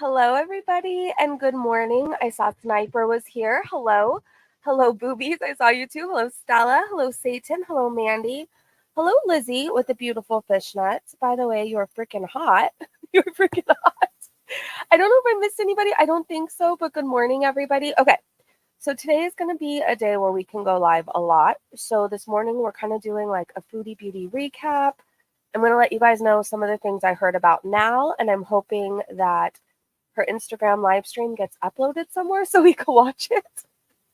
Hello, everybody, and good morning. I saw Sniper was here. Hello. Hello, Boobies. I saw you too. Hello, Stella. Hello, Satan. Hello, Mandy. Hello, Lizzie with the beautiful fishnets. By the way, you're freaking hot. You're freaking hot. I don't know if I missed anybody. I don't think so, but good morning, everybody. Okay. So today is going to be a day where we can go live a lot. So this morning we're kind of doing like a Foodie Beauty recap. I'm going to let you guys know some of the things I heard about now, and I'm hoping that her Instagram live stream gets uploaded somewhere so we can watch it.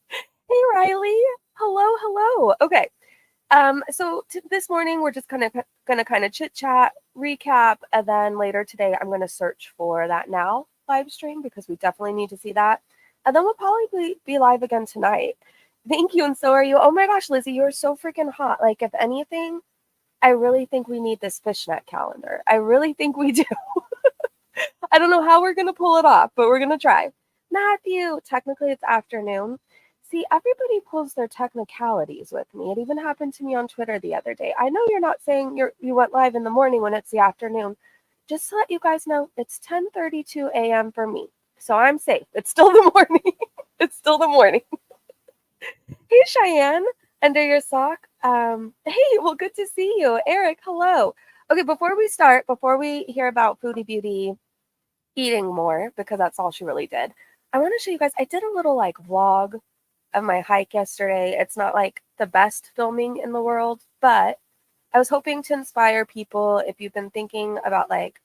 Hey, Riley. Hello, hello. Okay. So this morning we're just gonna chit chat, recap, and then later today I'm gonna search for that now live stream because we definitely need to see that. And then we'll probably be live again tonight. Thank you, and so are you. Oh my gosh, Lizzie, you're so freaking hot. Like, if anything, I really think we need this fishnet calendar. I really think we do. I don't know how we're gonna pull it off, but we're gonna try. Matthew, technically it's afternoon. See, everybody pulls their technicalities with me. It even happened to me on Twitter the other day. I know you're not saying you went live in the morning when it's the afternoon. Just to let you guys know, it's 10:32 a.m. for me. So I'm safe. It's still the morning. It's still the morning. Hey, Cheyenne, under your sock. Hey, well, good to see you. Eric, hello. Okay, before we start, before we hear about Foodie Beauty eating more, because that's all she really did, I want to show you guys, I did a little like vlog of my hike yesterday. It's not like the best filming in the world, but I was hoping to inspire people if you've been thinking about like,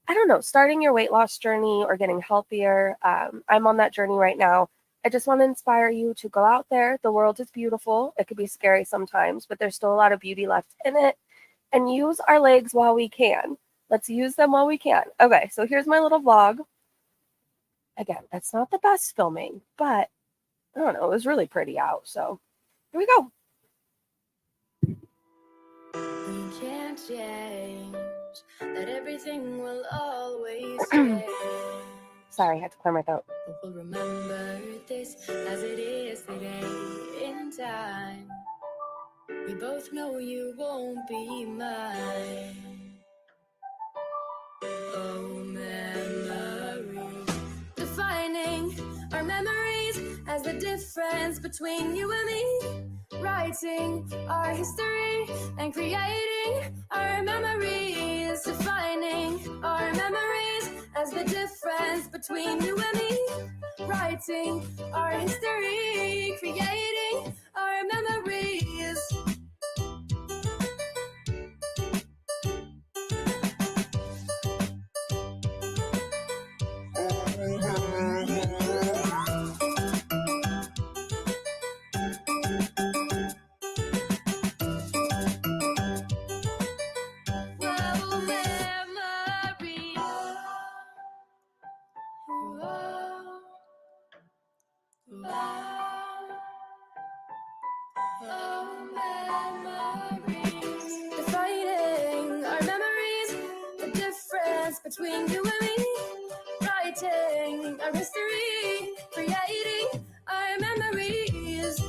I don't know, starting your weight loss journey or getting healthier. I'm on that journey right now. I just want to inspire you to go out there. The world is beautiful. It could be scary sometimes, but there's still a lot of beauty left in it. And use our legs while we can. Let's use them while we can. Okay, so here's my little vlog. Again, it's not the best filming, but I don't know, it was really pretty out. So here we go. We can't change that everything will always change. Sorry, I had to clear my throat. But we'll remember this as it is today in time. We both know you won't be mine. Oh, memories. Defining our memories as the difference between you and me. Writing our history and creating our memories. Defining our memories as the difference between you and me. Writing our history, creating our memories. Defining our memories, the difference between you and me. Writing our history, creating our memories.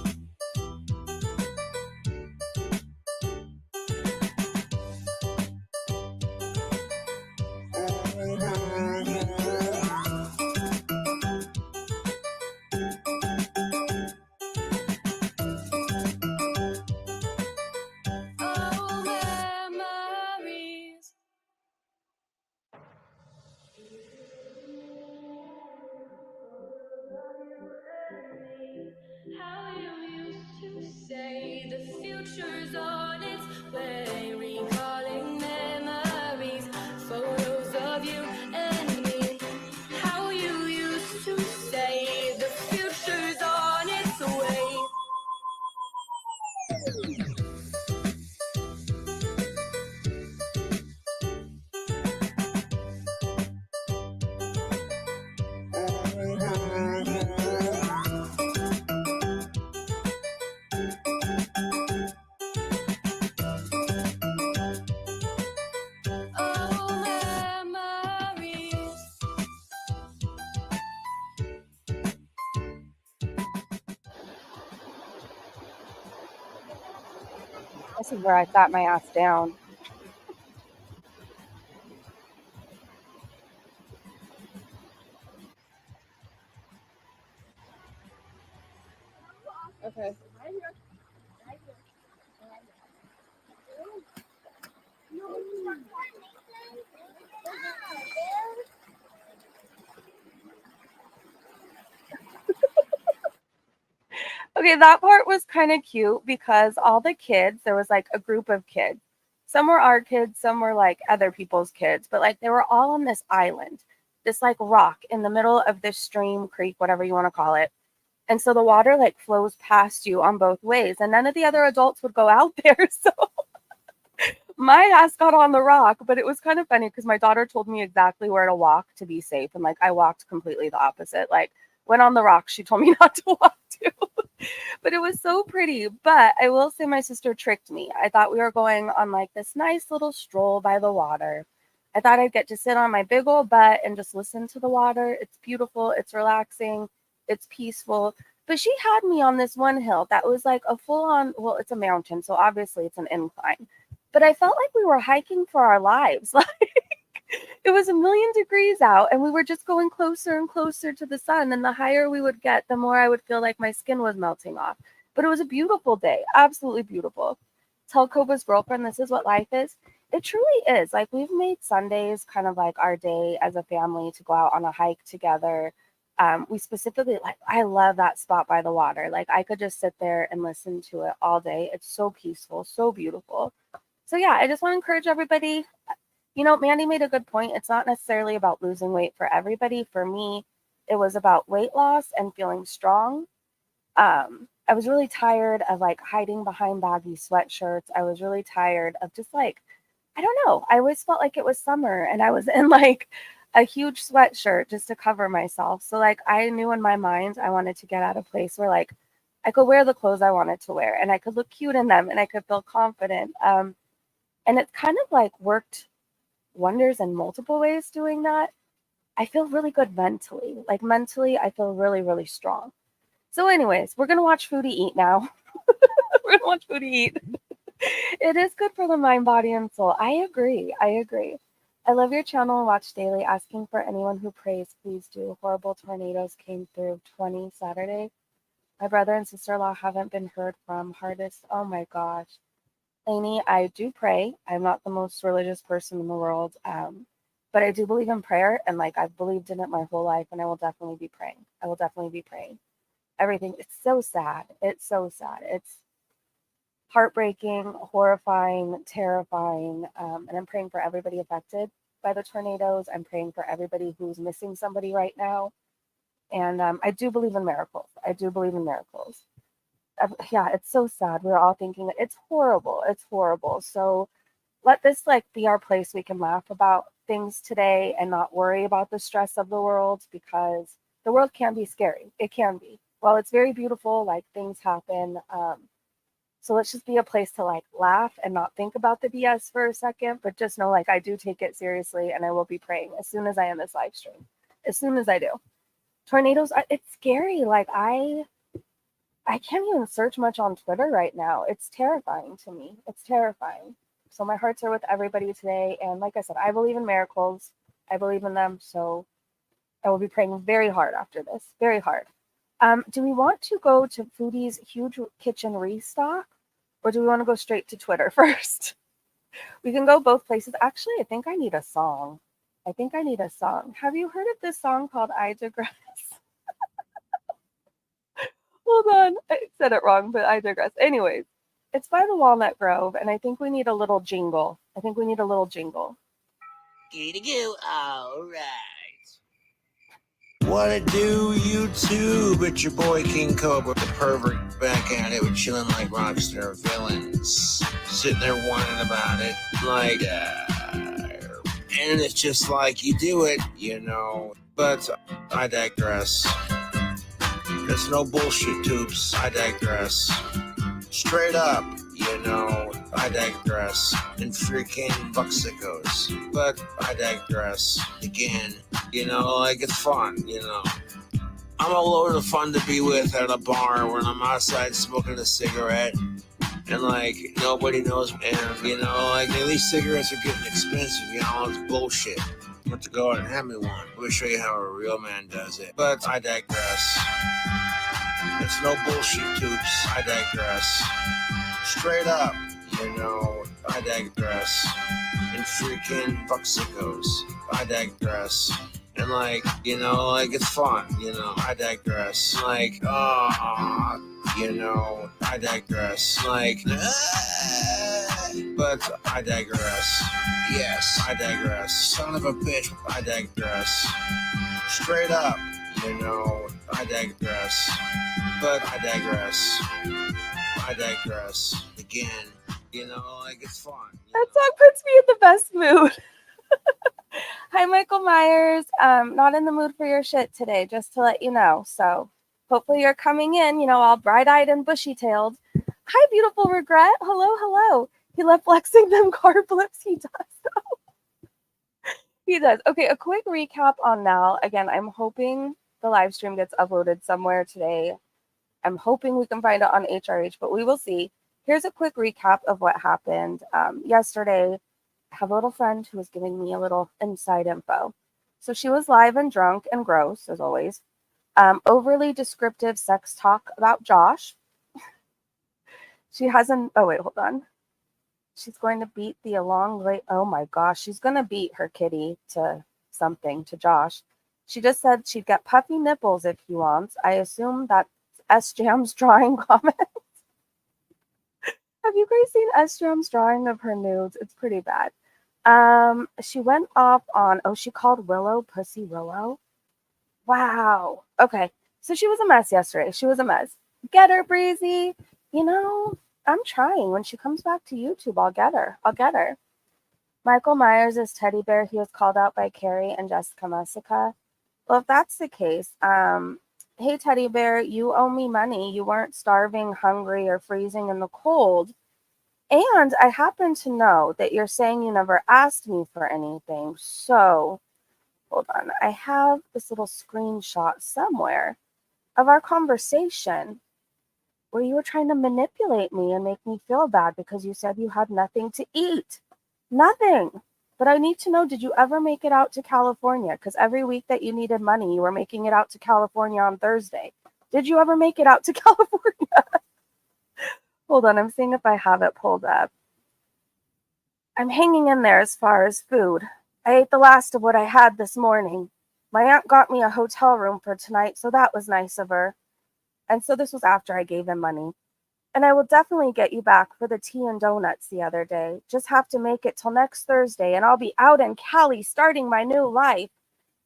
How you used to say the future's on its way, recalling memories, photos of you and me. How you used to say the future's on its way. Oh, memories. This is where I sat my ass down. Okay. Okay, that part was kind of cute because all the kids, there was like a group of kids. Some were our kids, some were like other people's kids, but like they were all on this island, this like rock in the middle of this stream, creek, whatever you want to call it. And so the water like flows past you on both ways, and none of the other adults would go out there. So my ass got on the rock, but it was kind of funny because my daughter told me exactly where to walk to be safe. And like I walked completely the opposite. Like went on the rock, she told me not to walk to. But it was so pretty. But I will say my sister tricked me. I thought we were going on like this nice little stroll by the water. I thought I'd get to sit on my big old butt and just listen to the water. It's beautiful, it's relaxing, it's peaceful. But she had me on this one hill that was like a full on, well, it's a mountain, so obviously it's an incline. But I felt like we were hiking for our lives. Like it was a million degrees out and we were just going closer and closer to the sun. And the higher we would get, the more I would feel like my skin was melting off. But it was a beautiful day, absolutely beautiful. Tell Cobra's girlfriend this is what life is. It truly is. Like we've made Sundays kind of like our day as a family to go out on a hike together. We specifically like, I love that spot by the water. Like I could just sit there and listen to it all day. It's so peaceful, so beautiful. So yeah, I just want to encourage everybody. You know, Mandy made a good point. It's not necessarily about losing weight for everybody. For me, it was about weight loss and feeling strong. I was really tired of like hiding behind baggy sweatshirts. I was really tired of just like, I don't know. I always felt like it was summer and I was in like a huge sweatshirt just to cover myself. So like I knew in my mind I wanted to get at a place where like I could wear the clothes I wanted to wear and I could look cute in them and I could feel confident. And it's kind of like worked wonders in multiple ways doing that. I feel really good mentally. Like mentally, I feel really, really strong. So anyways, we're going to watch Foodie eat now. We're going to watch Foodie eat. It is good for the mind, body, and soul. I agree. I agree. I love your channel and watch daily. Asking for anyone who prays, please do. Horrible tornadoes came through 20 Saturday. My brother and sister-in-law haven't been heard from. Hardest. Oh my gosh. Lainey, I do pray. I'm not the most religious person in the world, but I do believe in prayer, and like I've believed in it my whole life, and I will definitely be praying. I will definitely be praying. Everything. It's so sad. It's so sad. It's heartbreaking, horrifying, terrifying, and I'm praying for everybody affected by the tornadoes. I'm praying for everybody who's missing somebody right now, and I do believe in miracles. I do believe in miracles. Yeah, it's so sad. We're all thinking that it's horrible. It's horrible. So let this like be our place we can laugh about things today and not worry about the stress of the world, because the world can be scary. It can be. Well, it's very beautiful, like things happen. So let's just be a place to like laugh and not think about the BS for a second, but just know like I do take it seriously and I will be praying as soon as I end this live stream. As soon as I do. Tornadoes, it's scary. Like I can't even search much on Twitter right now. It's terrifying to me. It's terrifying. So my hearts are with everybody today. And like I said, I believe in miracles. I believe in them. So I will be praying very hard after this. Very hard. Do we want to go to Foodie's huge kitchen restock? Or do we want to go straight to Twitter first? We can go both places. Actually, I think I need a song. Have you heard of this song called I Digress? Hold on. I said it wrong, but I digress. Anyways, it's by the Walnut Grove, and I think we need a little jingle. Giddy goo, alright. What it do, YouTube? It's your boy King Cobra, the pervert, back at it. We're chilling like rockstar villains. Sitting there whining about it, like, and it's just like you do it, you know. But I digress. There's no bullshit, tubes. I digress. Straight up, you know, I digress. And freaking fucksicos. But I digress. Again, you know, like it's fun, you know. I'm all over the fun to be with at a bar when I'm outside smoking a cigarette. And like, nobody knows, and you know, like, these cigarettes are getting expensive, you know, it's bullshit. I want to go out and have me one. Let me show you how a real man does it. But I digress. It's no bullshit, tubes. I digress. Straight up, I digress. And freaking fucksicos. I digress. And it's fun, I digress. I digress. But I digress. Yes, I digress. Son of a bitch, I digress. Straight up, I digress. But I digress. I digress. Again, it's fun. That song puts me in the best mood. Hi, Michael Myers. Not in the mood for your shit today, just to let you know. So hopefully you're coming in, all bright-eyed and bushy-tailed. Hi, beautiful regret. Hello, hello. He left flexing them carb lips. He does, though. He does. Okay, a quick recap on now. Again, I'm hoping the live stream gets uploaded somewhere today. I'm hoping we can find it on HRH, but we will see. Here's a quick recap of what happened yesterday. I have a little friend who was giving me a little inside info. So she was live and drunk and gross, as always. Overly descriptive sex talk about Josh. She hasn't. Oh, wait, hold on. She's going to beat the elongate. Oh my gosh, she's going to beat her kitty to something, to Josh. She just said she'd get puffy nipples if he wants. I assume that's S Jam's drawing comment. Have you guys seen S Jam's drawing of her nudes? It's pretty bad. She went off on, she called Willow Pussy Willow. Wow. Okay. So she was a mess yesterday. She was a mess. Get her, Breezy. I'm trying. When she comes back to YouTube, I'll get her. Michael Myers is teddy bear. He was called out by Carrie and Jessica Messica. Well, if that's the case, hey, teddy bear, you owe me money. You weren't starving, hungry, or freezing in the cold. And I happen to know that you're saying you never asked me for anything. So, hold on. I have this little screenshot somewhere of our conversation where you were trying to manipulate me and make me feel bad because you said you had nothing to eat. Nothing. But I need to know, did you ever make it out to California? Because every week that you needed money, you were making it out to California on Thursday. Did you ever make it out to California? Hold on, I'm seeing if I have it pulled up. I'm hanging in there as far as food. I ate the last of what I had this morning. My aunt got me a hotel room for tonight, so that was nice of her. And so this was after I gave him money. And I will definitely get you back for the tea and donuts the other day. Just have to make it till next Thursday, and I'll be out in Cali starting my new life.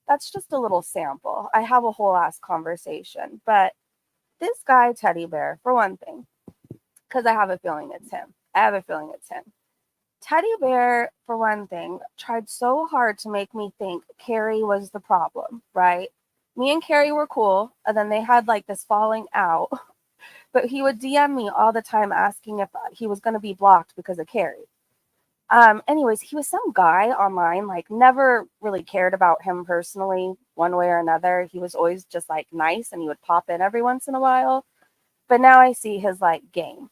That's just a little sample. I have a whole ass conversation. But this guy, Teddy Bear, for one thing, because I have a feeling it's him. Teddy Bear, for one thing, tried so hard to make me think Carrie was the problem, right? Me and Carrie were cool, and then they had this falling out. But he would DM me all the time asking if he was going to be blocked because of Carrie. Anyways, he was some guy online, never really cared about him personally, one way or another. He was always just nice, and he would pop in every once in a while. But now I see his game.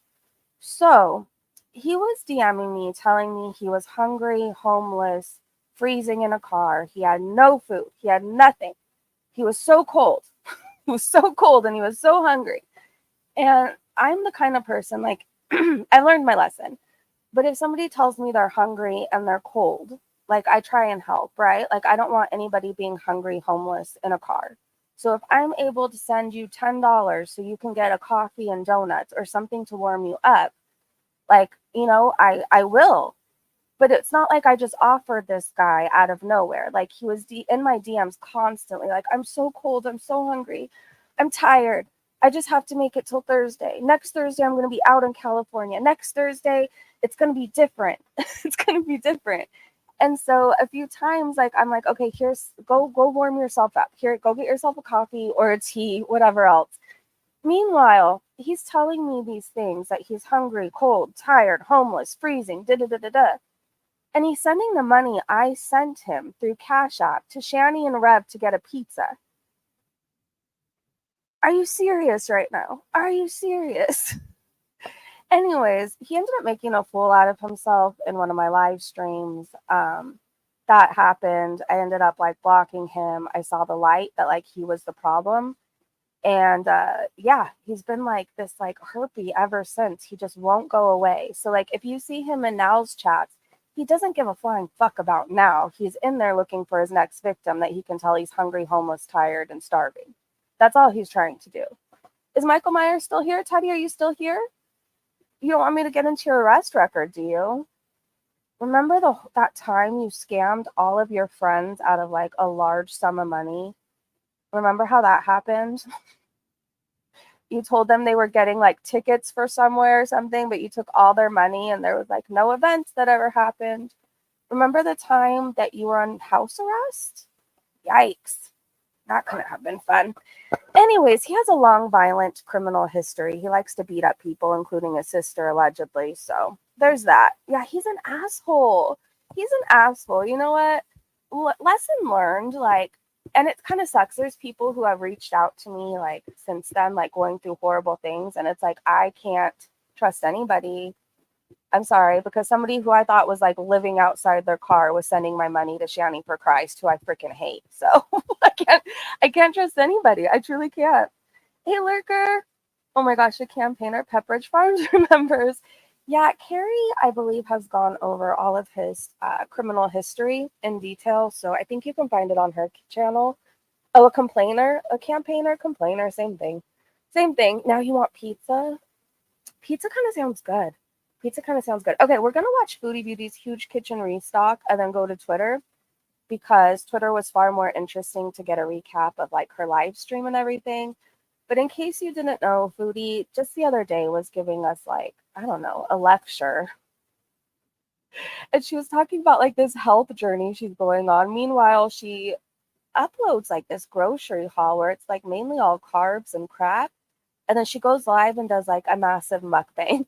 So he was DMing me, telling me he was hungry, homeless, freezing in a car. He had no food. He had nothing. He was so cold. He was so cold, and he was so hungry. And I'm the kind of person, I learned my lesson. But if somebody tells me they're hungry and they're cold, I try and help, right? I don't want anybody being hungry, homeless in a car. So if I'm able to send you $10 so you can get a coffee and donuts or something to warm you up, I will. But it's not like I just offered this guy out of nowhere. He was in my DMs constantly. I'm so cold. I'm so hungry. I'm tired. I just have to make it till Thursday. Next Thursday, I'm going to be out in California. Next Thursday, it's going to be different. It's going to be different. And so a few times, I'm okay, go warm yourself up. Here, go get yourself a coffee or a tea, whatever else. Meanwhile, he's telling me these things that he's hungry, cold, tired, homeless, freezing, da-da-da-da-da. And he's sending the money I sent him through Cash App to Shani and Rev to get a pizza. Are you serious right now? Are you serious? Anyways, he ended up making a fool out of himself in one of my live streams. That happened. I ended up blocking him. I saw the light that he was the problem. And yeah, he's been like this like herpy ever since. He just won't go away. So like if you see him in Now's chats, he doesn't give a flying fuck about Now. He's in there looking for his next victim that he can tell he's hungry, homeless, tired, and starving. That's all he's trying to do. Is Michael Myers still here? Teddy, are you still here? You don't want me to get into your arrest record, do you? Remember that time you scammed all of your friends out of like a large sum of money? Remember how that happened? You told them they were getting like tickets for somewhere or something, but you took all their money and there was like no events that ever happened. Remember the time that you were on house arrest? Yikes. That couldn't have been fun. Anyways, he has a long, violent criminal history. He likes to beat up people, including his sister, allegedly. So there's that. Yeah, he's an asshole. He's an asshole. You know what? Lesson learned, like, and it kind of sucks. There's people who have reached out to me, like, since then, like, going through horrible things. And it's like, I can't trust anybody. I'm sorry, because somebody who I thought was like living outside their car was sending my money to Shanny for Christ, who I freaking hate. So I can't trust anybody. I truly can't. Hey, Lurker. Oh my gosh, the campaigner Pepperidge Farms remembers. Yeah, Carrie, I believe, has gone over all of his criminal history in detail. So I think you can find it on her channel. Oh, a campaigner, complainer, same thing. Same thing. Now you want pizza? Pizza kind of sounds good. Okay, we're going to watch Foodie Beauty's huge kitchen restock and then go to Twitter because Twitter was far more interesting to get a recap of like her live stream and everything. But in case you didn't know, Foodie just the other day was giving us like, I don't know, a lecture. And she was talking about like this health journey she's going on. Meanwhile, she uploads like this grocery haul where it's like mainly all carbs and crap. And then she goes live and does like a massive mukbang.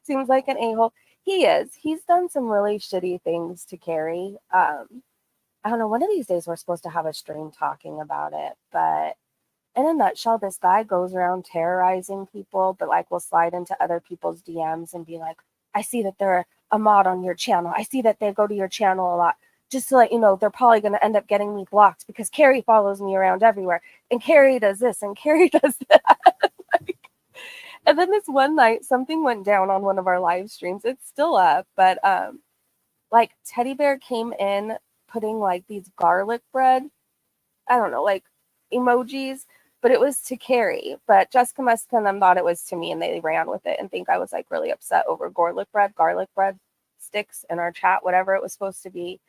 Seems like an a-hole. He is. He's done some really shitty things to Carrie. I don't know. One of these days we're supposed to have a stream talking about it. But in a nutshell, this guy goes around terrorizing people, but like will slide into other people's DMs and be like, I see that they're a mod on your channel. I see that they go to your channel a lot. Just to let you know, they're probably going to end up getting me blocked because Carrie follows me around everywhere. And Carrie does this and Carrie does that. And then this one night, something went down on one of our live streams. It's still up, but like Teddy Bear came in putting like these garlic bread, I don't know, like emojis, but it was to Carrie. But Jessica Muska and them thought it was to me, and they ran with it and think I was like really upset over garlic bread sticks in our chat, whatever it was supposed to be.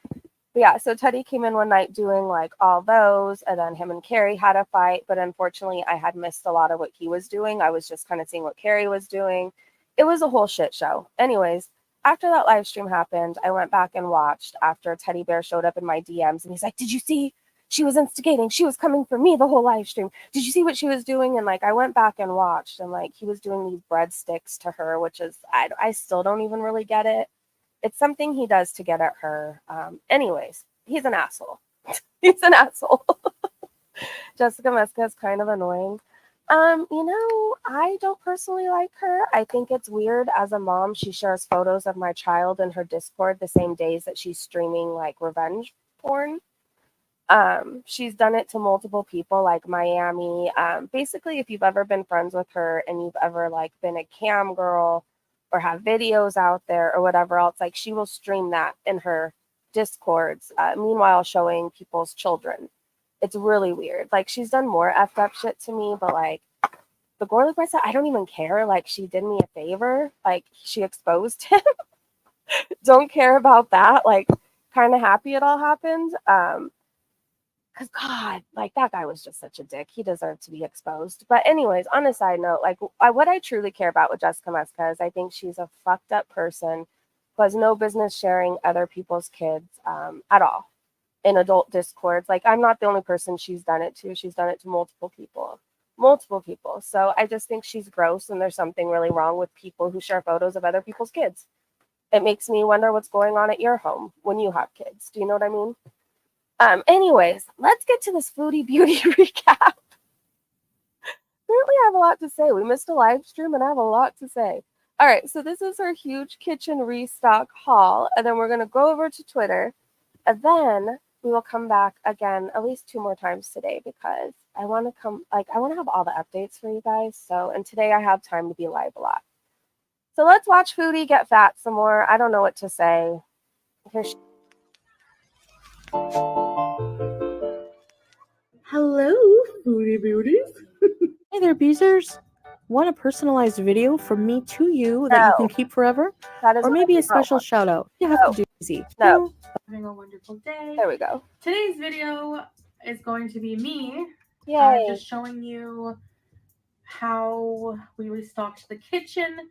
But yeah, so Teddy came in one night doing like all those, and then him and Carrie had a fight. But unfortunately, I had missed a lot of what he was doing. I was just kind of seeing what Carrie was doing. It was a whole shit show. Anyways, after that live stream happened, I went back and watched after Teddy Bear showed up in my DMs, and he's like, "Did you see? She was instigating. She was coming for me the whole live stream. Did you see what she was doing?" And like, I went back and watched, and like, he was doing these breadsticks to her, which is I still don't even really get it. It's something he does to get at her. Anyways, he's an asshole. He's an asshole. Jessica Meska is kind of annoying. I don't personally like her. I think it's weird. As a mom, she shares photos of my child in her Discord the same days that she's streaming like revenge porn. She's done it to multiple people like Miami. Basically, if you've ever been friends with her and you've ever like been a cam girl or have videos out there or whatever else, like she will stream that in her Discords, meanwhile showing people's children. It's really weird. Like she's done more effed up shit to me, but like the garlic bread, I don't even care. Like she did me a favor. Like she exposed him. Don't care about that. Like kind of happy it all happened. Because God, like that guy was just such a dick. He deserved to be exposed. But anyways, on a side note, like what I truly care about with Jessica Meska is I think she's a fucked up person who has no business sharing other people's kids at all in adult discords. Like I'm not the only person she's done it to. She's done it to multiple people. So I just think she's gross, and there's something really wrong with people who share photos of other people's kids. It makes me wonder what's going on at your home when you have kids. Do you know what I mean? Anyways, let's get to this Foodie Beauty recap. Apparently I have a lot to say. We missed a live stream and I have a lot to say. All right, so this is our huge kitchen restock haul, and then we're going to go over to Twitter, and then we will come back again at least 2 more times today because I want to come, like, I want to have all the updates for you guys. So, and today I have time to be live a lot. So let's watch Foodie get fat some more. I don't know what to say. Hello, Foodie Beauties. Hey there, Beezers. Want a personalized video from me to you that you can keep forever? That is Or what I maybe do a not special want. shout out. You have No. to do easy. No. Having a wonderful day. There we go. Today's video is going to be me Yay. just showing you how we restocked the kitchen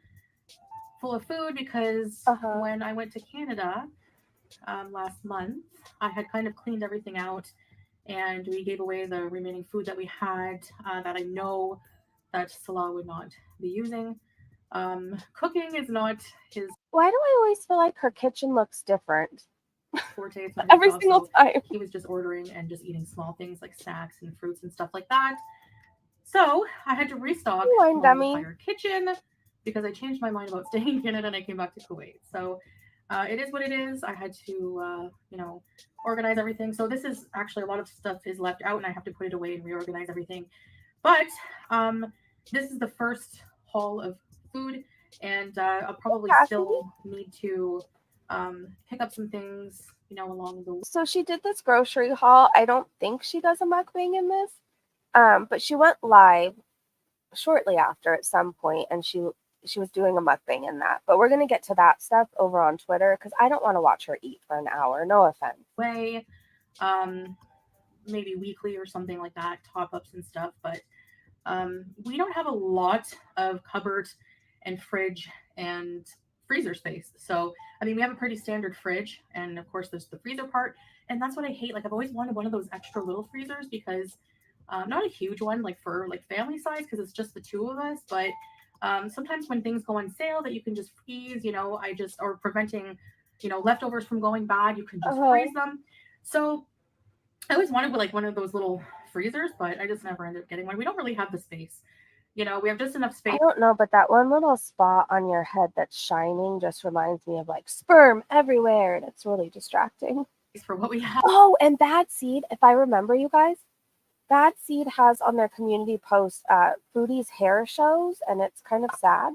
full of food because when I went to Canada last month, I had kind of cleaned everything out and we gave away the remaining food that we had that I know that Salah would not be using. Cooking is not his Why do I always feel like her kitchen looks different? forte. It's not Every job, single so time. he was just ordering and just eating small things like snacks and fruits and stuff like that. So I had to restock my entire kitchen because I changed my mind about staying in Canada and I came back to Kuwait. So it is what it is. I had to, organize everything. So this is actually a lot of stuff is left out and I have to put it away and reorganize everything. But this is the first haul of food and I'll probably still need to pick up some things, along the way. So she did this grocery haul. I don't think she does a mukbang in this, but she went live shortly after at some point, and she was doing a mukbang in that. But we're gonna get to that stuff over on Twitter because I don't want to watch her eat for an hour. No offense. Way, maybe weekly or something like that, top ups and stuff. But we don't have a lot of cupboard and fridge and freezer space. So, I mean, we have a pretty standard fridge, and of course, there's the freezer part, and that's what I hate. Like, I've always wanted one of those extra little freezers because not a huge one, like for like family size, because it's just the two of us. But sometimes when things go on sale that you can just freeze, or preventing, leftovers from going bad, you can just freeze them. So I always wanted like one of those little freezers, but I just never ended up getting one. We don't really have the space. We have just enough space. I don't know, but that one little spot on your head that's shining just reminds me of like sperm everywhere, and it's really distracting. For what we have. Oh, and Bad Seed, if I remember, you guys, Bad Seed has on their community post Foodie's hair shows, and it's kind of sad.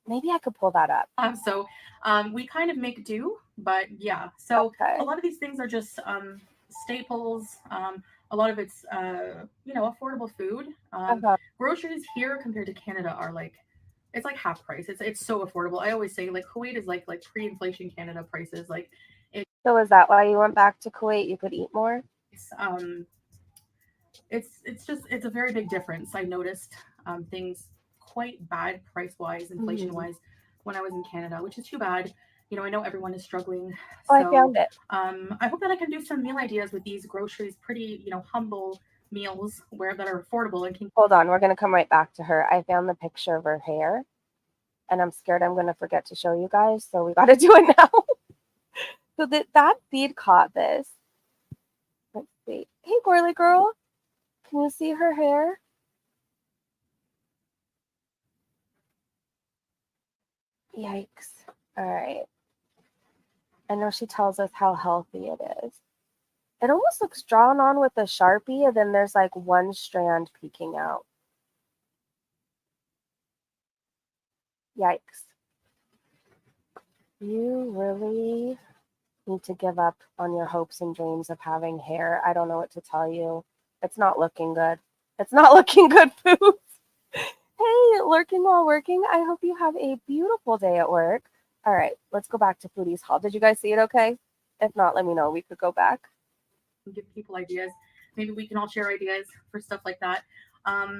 Maybe I could pull that up. So we kind of make do, but yeah. So a lot of these things are just staples. A lot of it's affordable food. Groceries here compared to Canada are like, it's like half price. It's so affordable. I always say like Kuwait is like pre-inflation Canada prices. Like so is that why you went back to Kuwait? You could eat more? It's a very big difference. I noticed things quite bad price wise, inflation wise, when I was in Canada, which is too bad. I know everyone is struggling. So, I found it. I hope that I can do some meal ideas with these groceries, pretty, humble meals that are affordable and can. Hold on, we're gonna come right back to her. I found the picture of her hair, and I'm scared I'm gonna forget to show you guys, so we gotta do it now. So that Seed caught this. Let's see. Hey, Gorley girl, can you see her hair? Yikes! All right. I know she tells us how healthy it is. It almost looks drawn on with a Sharpie, and then there's like one strand peeking out. Yikes. You really need to give up on your hopes and dreams of having hair. I don't know what to tell you. It's not looking good. It's not looking good, Foods. Hey, lurking while working. I hope you have a beautiful day at work. All right, let's go back to Foodie's haul. Did you guys see it okay? If not, let me know. We could go back. Give people ideas. Maybe we can all share ideas for stuff like that.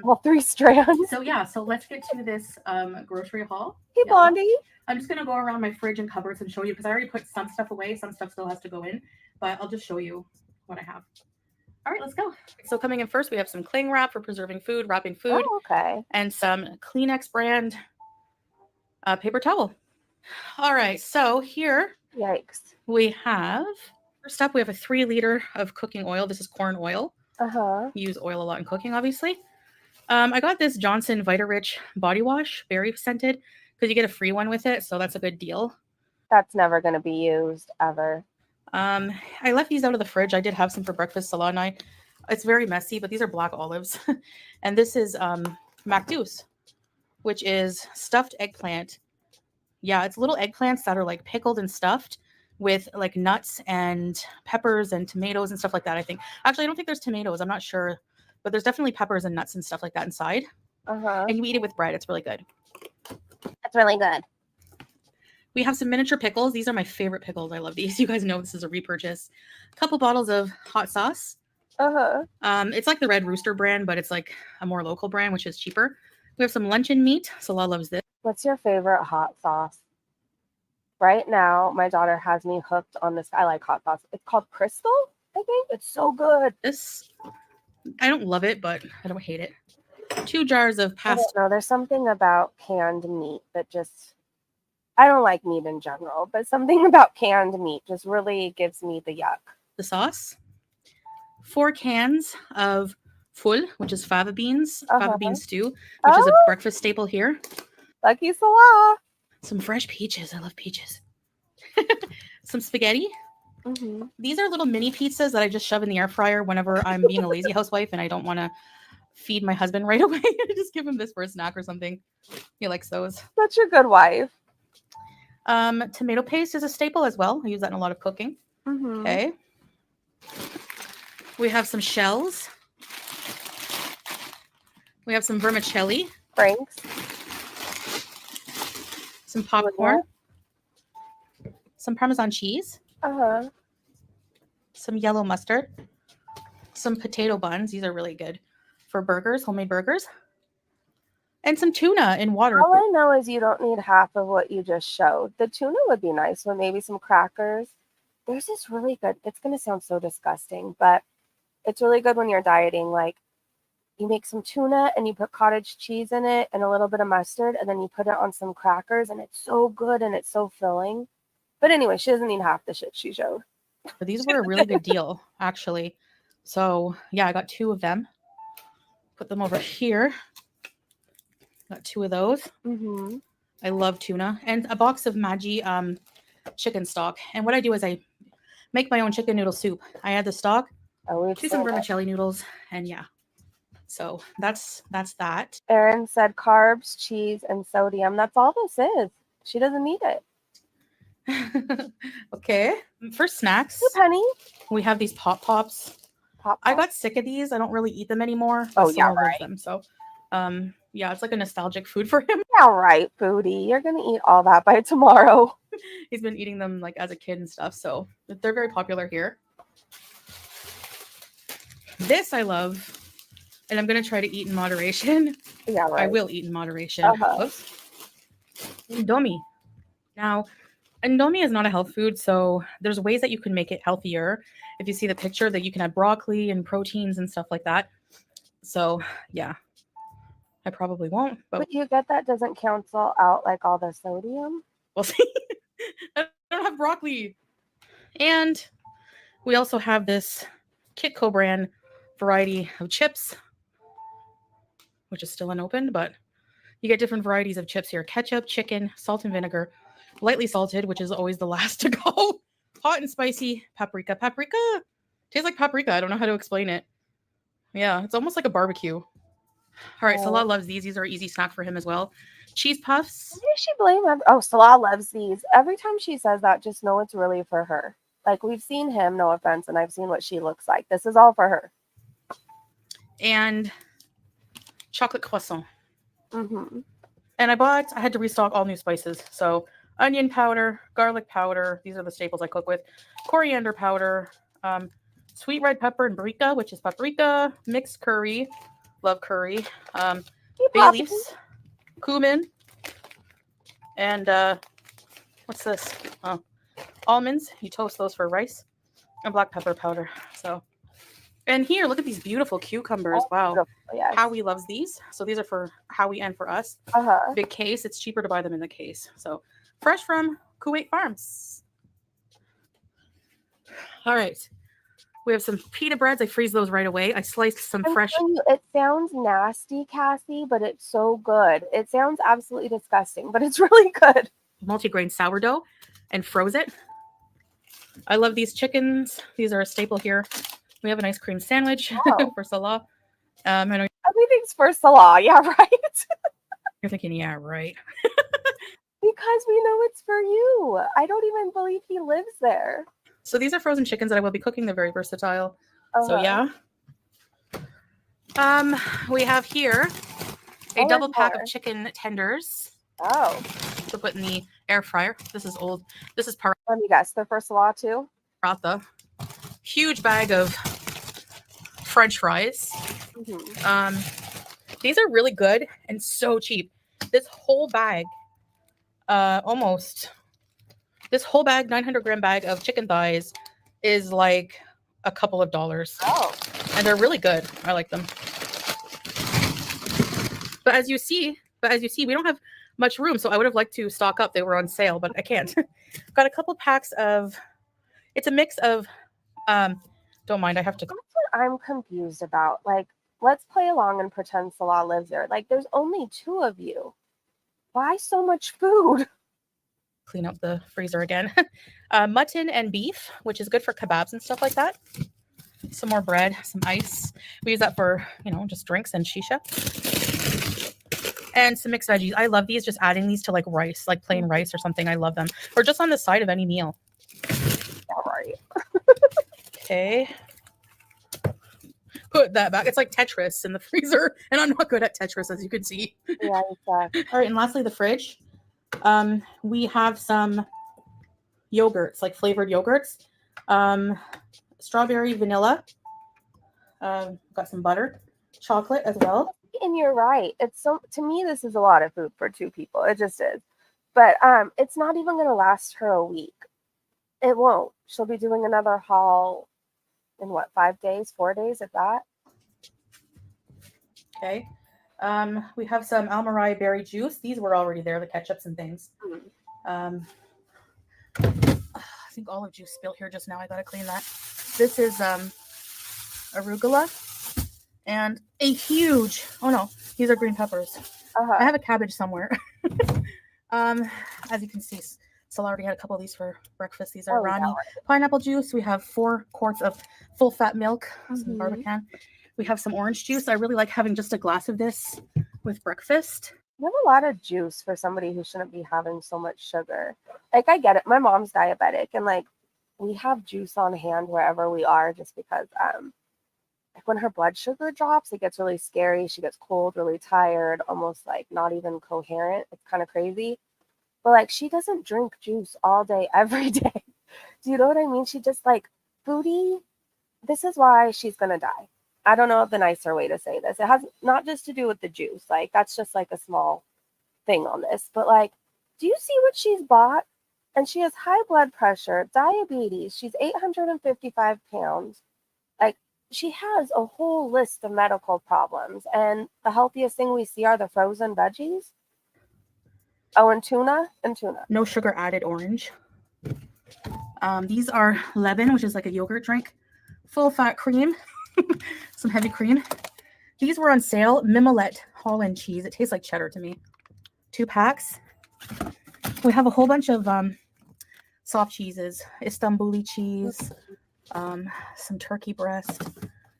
Well, 3 strands. So yeah, so let's get to this grocery haul. Hey, Blondie. I'm just gonna go around my fridge and cupboards and show you because I already put some stuff away. Some stuff still has to go in, but I'll just show you what I have. All right, let's go. So coming in first, we have some cling wrap for preserving food, wrapping food. Oh, okay. And some Kleenex brand paper towel. All right, so here Yikes. we have, first up, we have a 3 liter of cooking oil. This is corn oil. Use oil a lot in cooking, obviously. I got this Johnson Vita-Rich body wash, berry scented, because you get a free one with it, so that's a good deal. That's never going to be used, ever. I left these out of the fridge. I did have some for breakfast, Salah and I. It's very messy, but these are black olives. And this is macdouce, which is stuffed eggplant. Yeah, it's little eggplants that are like pickled and stuffed with like nuts and peppers and tomatoes and stuff like that, I think. Actually, I don't think there's tomatoes. I'm not sure. But there's definitely peppers and nuts and stuff like that inside. And you eat it with bread. It's really good. That's really good. We have some miniature pickles. These are my favorite pickles. I love these. You guys know this is a repurchase. A couple bottles of hot sauce. It's like the Red Rooster brand, but it's like a more local brand, which is cheaper. We have some luncheon meat. Salah loves this. What's your favorite hot sauce? Right now, my daughter has me hooked on this. I like hot sauce. It's called Crystal, I think. It's so good. This, I don't love it, but I don't hate it. 2 jars of pasta. I don't know. There's something about canned meat that just, I don't like meat in general, but something about canned meat just really gives me the yuck. The sauce. 4 cans of full, which is fava beans stew, which is a breakfast staple here. Lucky Salah. Some fresh peaches. I love peaches. Some spaghetti. These are little mini pizzas that I just shove in the air fryer whenever I'm being a lazy housewife and I don't want to feed my husband right away. I just give him this for a snack or something. He likes those. Such a good wife. Tomato paste is a staple as well. I use that in a lot of cooking. Okay. We have some shells. We have some vermicelli. Franks. Some popcorn. Some Parmesan cheese. Some yellow mustard. Some potato buns. These are really good for burgers, homemade burgers. And some tuna in water. All I know is you don't need half of what you just showed. The tuna would be nice, or maybe some crackers. There's this really good, it's going to sound so disgusting, but it's really good when you're dieting. Like, you make some tuna and you put cottage cheese in it and a little bit of mustard, and then you put it on some crackers, and it's so good and it's so filling. But anyway, she doesn't need half the shit she showed. But these were a really good deal, actually. So, yeah, I got 2 of them. Put them over here. Got 2 of those. I love tuna. And a box of Maggi chicken stock. And what I do is I make my own chicken noodle soup. I add the stock to some vermicelli noodles. And yeah. So that's that. Erin said carbs, cheese, and sodium. That's all this is. She doesn't need it. Okay. For snacks, hey, Penny. We have these Pops. I got sick of these. I don't really eat them anymore. Oh, yeah, right. Them, so, yeah, it's like a nostalgic food for him. Yeah, right, Foodie. You're going to eat all that by tomorrow. He's been eating them like as a kid and stuff. So they're very popular here. This I love. And I'm going to try to eat in moderation. Yeah, right. I will eat in moderation. Oops. Indomie. Now, Indomie is not a health food, so there's ways that you can make it healthier. If you see the picture, that you can add broccoli and proteins and stuff like that. So, yeah. I probably won't. But you get that doesn't cancel out like all the sodium? We'll see. I don't have broccoli. And we also have this Kitco brand variety of chips, which is still unopened, but you get different varieties of chips here. Ketchup, chicken, salt and vinegar, lightly salted, which is always the last to go. Hot and spicy, paprika. Paprika tastes like paprika. I don't know how to explain it. Yeah, it's almost like a barbecue. All right, Salah loves these. These are an easy snack for him as well. Cheese puffs. Why does she blame him? Oh, Salah loves these. Every time she says that, just know it's really for her. Like, we've seen him, no offense, and I've seen what she looks like. This is all for her. And chocolate croissant. And I had to restock all new spices. So onion powder, garlic powder. These are the staples I cook with. Coriander powder, sweet red pepper and paprika, which is paprika, mixed curry. Love curry. Bay leaves, cumin, and what's this? Oh, almonds. You toast those for rice, and black pepper powder. So, and here, look at these beautiful cucumbers. Wow. Yes. Howie loves these. So these are for Howie and for us. Big case. It's cheaper to buy them in the case. So fresh from Kuwait Farms. All right. We have some pita breads. I freeze those right away. I sliced some fresh. It sounds nasty, Cassie, but it's so good. It sounds absolutely disgusting, but it's really good. Multigrain sourdough and froze it. I love these chickens. These are a staple here. We have an ice cream sandwich for Salah. I know Everything's for Salah. Yeah, right. you're thinking, yeah, right. Because we know it's for you. I don't even believe he lives there. So these are frozen chickens that I will be cooking. They're very versatile. So yeah. We have here a double pack of chicken tenders. Oh. To put in the air fryer. This is old. This is Let me guess. They're for Salah too? paratha. Huge bag of French fries. These are really good and so cheap. This whole bag, this whole bag, 900-gram bag of chicken thighs is like a couple of dollars. Oh. And they're really good. I like them. But as you see, we don't have much room, so I would have liked to stock up. They were on sale, but I can't. Got a couple packs of, it's a mix of, don't mind, I have to. That's what I'm confused about. Like, let's play along and pretend Salah lives there. Like, there's only 2 of you. Why so much food? Clean up the freezer again. Mutton and beef, which is good for kebabs and stuff like that. Some more bread, some ice. We use that for, just drinks and shisha. And some mixed veggies. I love these, just adding these to like rice, like plain rice or something. I love them. Or just on the side of any meal. All right. Okay. Put that back. It's like Tetris in the freezer. And I'm not good at Tetris, as you can see. Yeah, exactly. All right, and lastly, the fridge. We have some yogurts, like flavored yogurts. Strawberry, vanilla. Got some butter. Chocolate as well. And you're right. It's so, to me, this is a lot of food for 2 people. It just is. But it's not even going to last her a week. It won't. She'll be doing another haul in what, 5 days, 4 days, if that. Okay. We have some Almarai berry juice. These were already there, the ketchups and things. I think olive juice spilled here just now. I gotta clean that. This is arugula and a huge, oh no, these are green peppers. I have a cabbage somewhere. As you can see, Salah already had a couple of these for breakfast. These are Rani pineapple juice. We have 4 quarts of full fat milk, some Barbican. We have some orange juice. I really like having just a glass of this with breakfast. You have a lot of juice for somebody who shouldn't be having so much sugar. Like, I get it. My mom's diabetic, and like, we have juice on hand wherever we are just because like when her blood sugar drops, it gets really scary. She gets cold, really tired, almost like not even coherent. It's kind of crazy. But like, she doesn't drink juice all day, every day. Do you know what I mean? She just like, Foodie, this is why she's going to die. I don't know the nicer way to say this. It has not just to do with the juice. Like, that's just like a small thing on this. But like, do you see what she's bought? And she has high blood pressure, diabetes. She's 855 pounds. Like, she has a whole list of medical problems. And the healthiest thing we see are the frozen veggies. Oh, and tuna. No sugar added orange. These are Lebanon, which is like a yogurt drink. Full fat cream. Some heavy cream. These were on sale. Mimolette Holland cheese. It tastes like cheddar to me. 2 packs. We have a whole bunch of soft cheeses. Istanbuli cheese. Some turkey breast.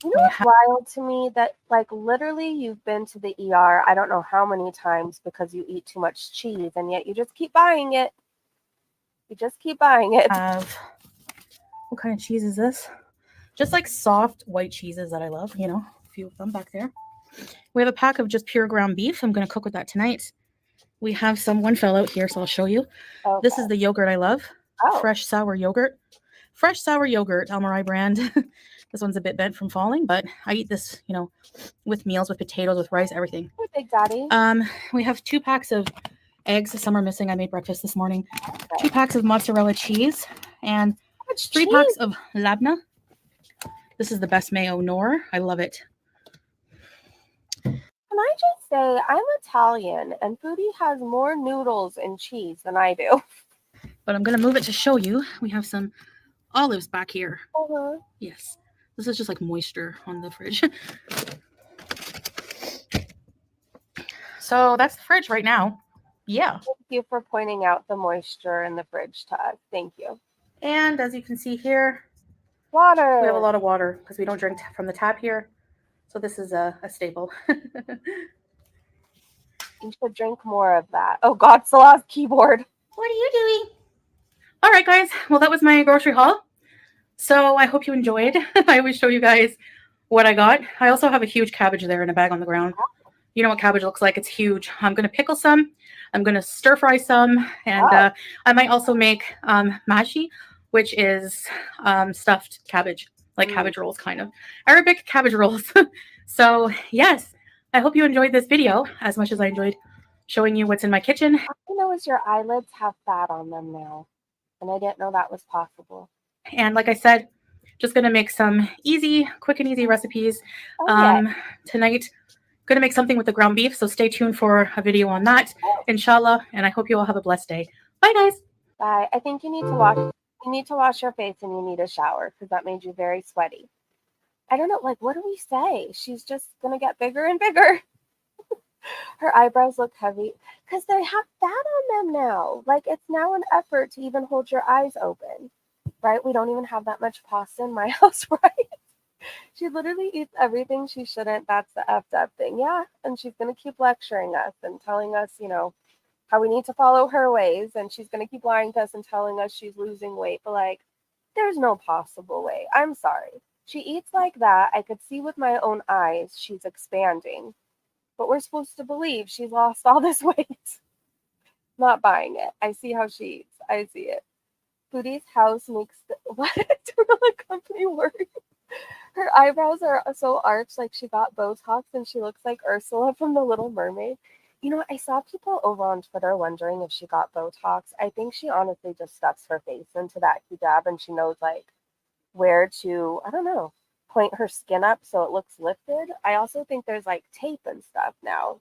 You know what's wild to me? That like literally you've been to the ER I don't know how many times because you eat too much cheese, and yet you just keep buying it. You just keep buying it. What kind of cheese is this? Just like soft white cheeses that I love, a few of them back there. We have a pack of just pure ground beef. I'm going to cook with that tonight. We have one fell out here, so I'll show you. Okay. This is the yogurt I love. Fresh sour yogurt. Fresh sour yogurt, Almarai brand. This one's a bit bent from falling, but I eat this, with meals, with potatoes, with rice, everything. Hey, Big Daddy. We have 2 packs of eggs. Some are missing. I made breakfast this morning. Okay. 2 packs of mozzarella cheese and 3 packs of labna. This is the best mayo, Nor. I love it. Can I just say, I'm Italian, and Foodie has more noodles and cheese than I do. But I'm going to move it to show you. We have some olives back here. Yes. This is just like moisture on the fridge. So that's the fridge right now. Yeah. Thank you for pointing out the moisture in the fridge to us. Thank you. And as you can see here, Water. We have a lot of water because we don't drink from the tap here. So this is a staple. You should drink more of that. Oh, Godzilla's keyboard. What are you doing? All right, guys. Well, that was my grocery haul. So I hope you enjoyed. I always show you guys what I got. I also have a huge cabbage there in a bag on the ground. You know what cabbage looks like. It's huge. I'm going to pickle some. I'm going to stir fry some. And I might also make mashi, which is stuffed cabbage, like cabbage rolls, kind of. Arabic cabbage rolls. So, yes, I hope you enjoyed this video as much as I enjoyed showing you what's in my kitchen. I notice your eyelids have fat on them now, and I didn't know that was possible. And like I said, just going to make some easy, quick and easy recipes tonight. Going to make something with the ground beef, so stay tuned for a video on that, inshallah, and I hope you all have a blessed day. Bye, guys. Bye. I think you need to wash your face and you need a shower because that made you very sweaty. I don't know, like, what do we say? She's just going to get bigger and bigger. Her eyebrows look heavy because they have fat on them now. Like, it's now an effort to even hold your eyes open, right? We don't even have that much pasta in my house, right? She literally eats everything she shouldn't. That's the effed up thing. Yeah. And she's going to keep lecturing us and telling us, you know, how we need to follow her ways. And she's going to keep lying to us and telling us she's losing weight. But, like, there's no possible way. I'm sorry. She eats like that. I could see with my own eyes she's expanding. But we're supposed to believe she's lost all this weight. Not buying it. I see how she eats. I see it. Foodie's house makes what? Gorilla Company worry. Her eyebrows are so arched, like she got Botox, and she looks like Ursula from The Little Mermaid. You know, I saw people over on Twitter wondering if she got Botox. I think she honestly just stuffs her face into that hijab, and she knows, like, where to, I don't know, point her skin up so it looks lifted. I also think there's, like, tape and stuff now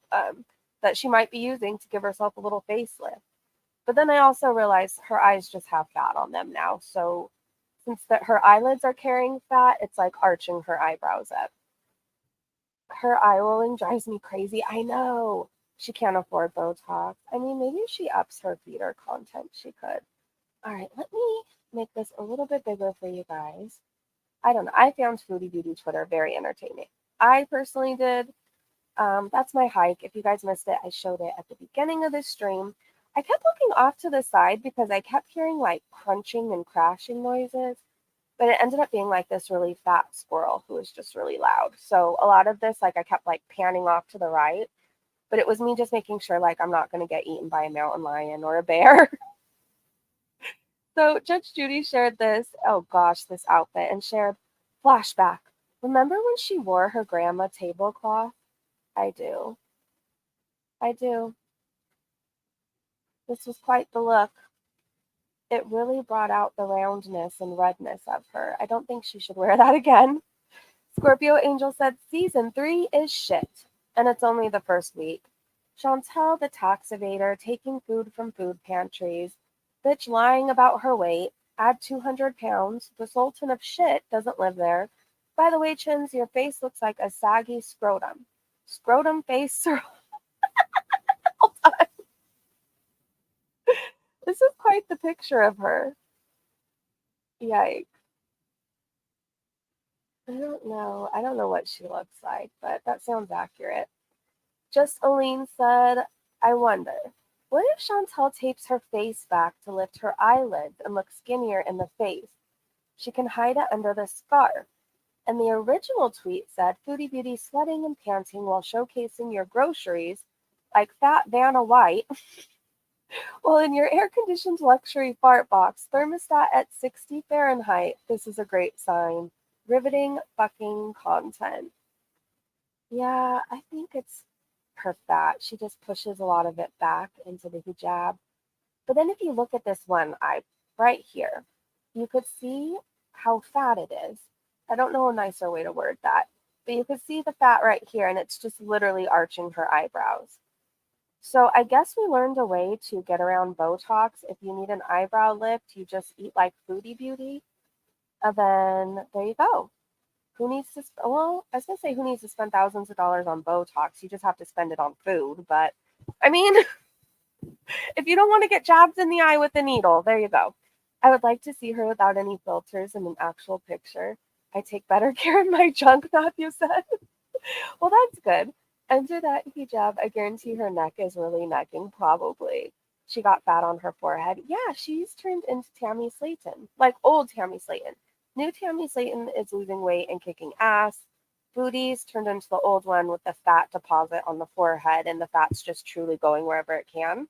that she might be using to give herself a little facelift. But then I also realized her eyes just have fat on them now, so since her eyelids are carrying fat, it's like arching her eyebrows up. Her eye rolling drives me crazy. I know. She can't afford Botox. I mean, maybe if she ups her feeder content, she could. All right, let me make this a little bit bigger for you guys. I don't know. I found Foodie Beauty Twitter very entertaining. I personally did. That's my hike. If you guys missed it, I showed it at the beginning of the stream. I kept looking off to the side because I kept hearing, like, crunching and crashing noises, but it ended up being, like, this really fat squirrel who was just really loud. So a lot of this, like, I kept, like, panning off to the right, but it was me just making sure, like, I'm not going to get eaten by a mountain lion or a bear. So Judge Judy shared this, oh gosh, this outfit, and shared flashback. Remember when she wore her grandma tablecloth? I do. I do. This was quite the look. It really brought out the roundness and redness of her. I don't think she should wear that again. Scorpio Angel said, Season 3 is shit, and it's only the first week. Chantel, the tax evader, taking food from food pantries. Bitch lying about her weight. Add 200 pounds. The Sultan of shit doesn't live there. By the way, Chins, your face looks like a saggy scrotum. Scrotum face. Hold on. This is quite the picture of her. Yikes. I don't know. I don't know what she looks like, but that sounds accurate. Just Aline said, I wonder, what if Chantel tapes her face back to lift her eyelids and look skinnier in the face? She can hide it under the scarf. And the original tweet said, Foodie Beauty sweating and panting while showcasing your groceries like fat Vanna White. Well, in your air-conditioned luxury fart box, thermostat at 60 Fahrenheit, this is a great sign. Riveting fucking content. Yeah, I think it's her fat. She just pushes a lot of it back into the hijab. But then if you look at this one eye right here, you could see how fat it is. I don't know a nicer way to word that, but you could see the fat right here, and it's just literally arching her eyebrows. So I guess we learned a way to get around Botox. If you need an eyebrow lift, you just eat like Foodie Beauty. And then there you go. Who needs to, well, I was going to say who needs to spend thousands of dollars on Botox? You just have to spend it on food. But, I mean, if you don't want to get jabs in the eye with a needle, there you go. I would like to see her without any filters in an actual picture. I take better care of my junk, Matthew said. Well, that's good. Under that hijab, I guarantee her neck is really necking, probably. She got fat on her forehead. Yeah, she's turned into Tammy Slayton, like old Tammy Slayton. New Tammy Slayton is losing weight and kicking ass. Booty's turned into the old one with the fat deposit on the forehead, and the fat's just truly going wherever it can.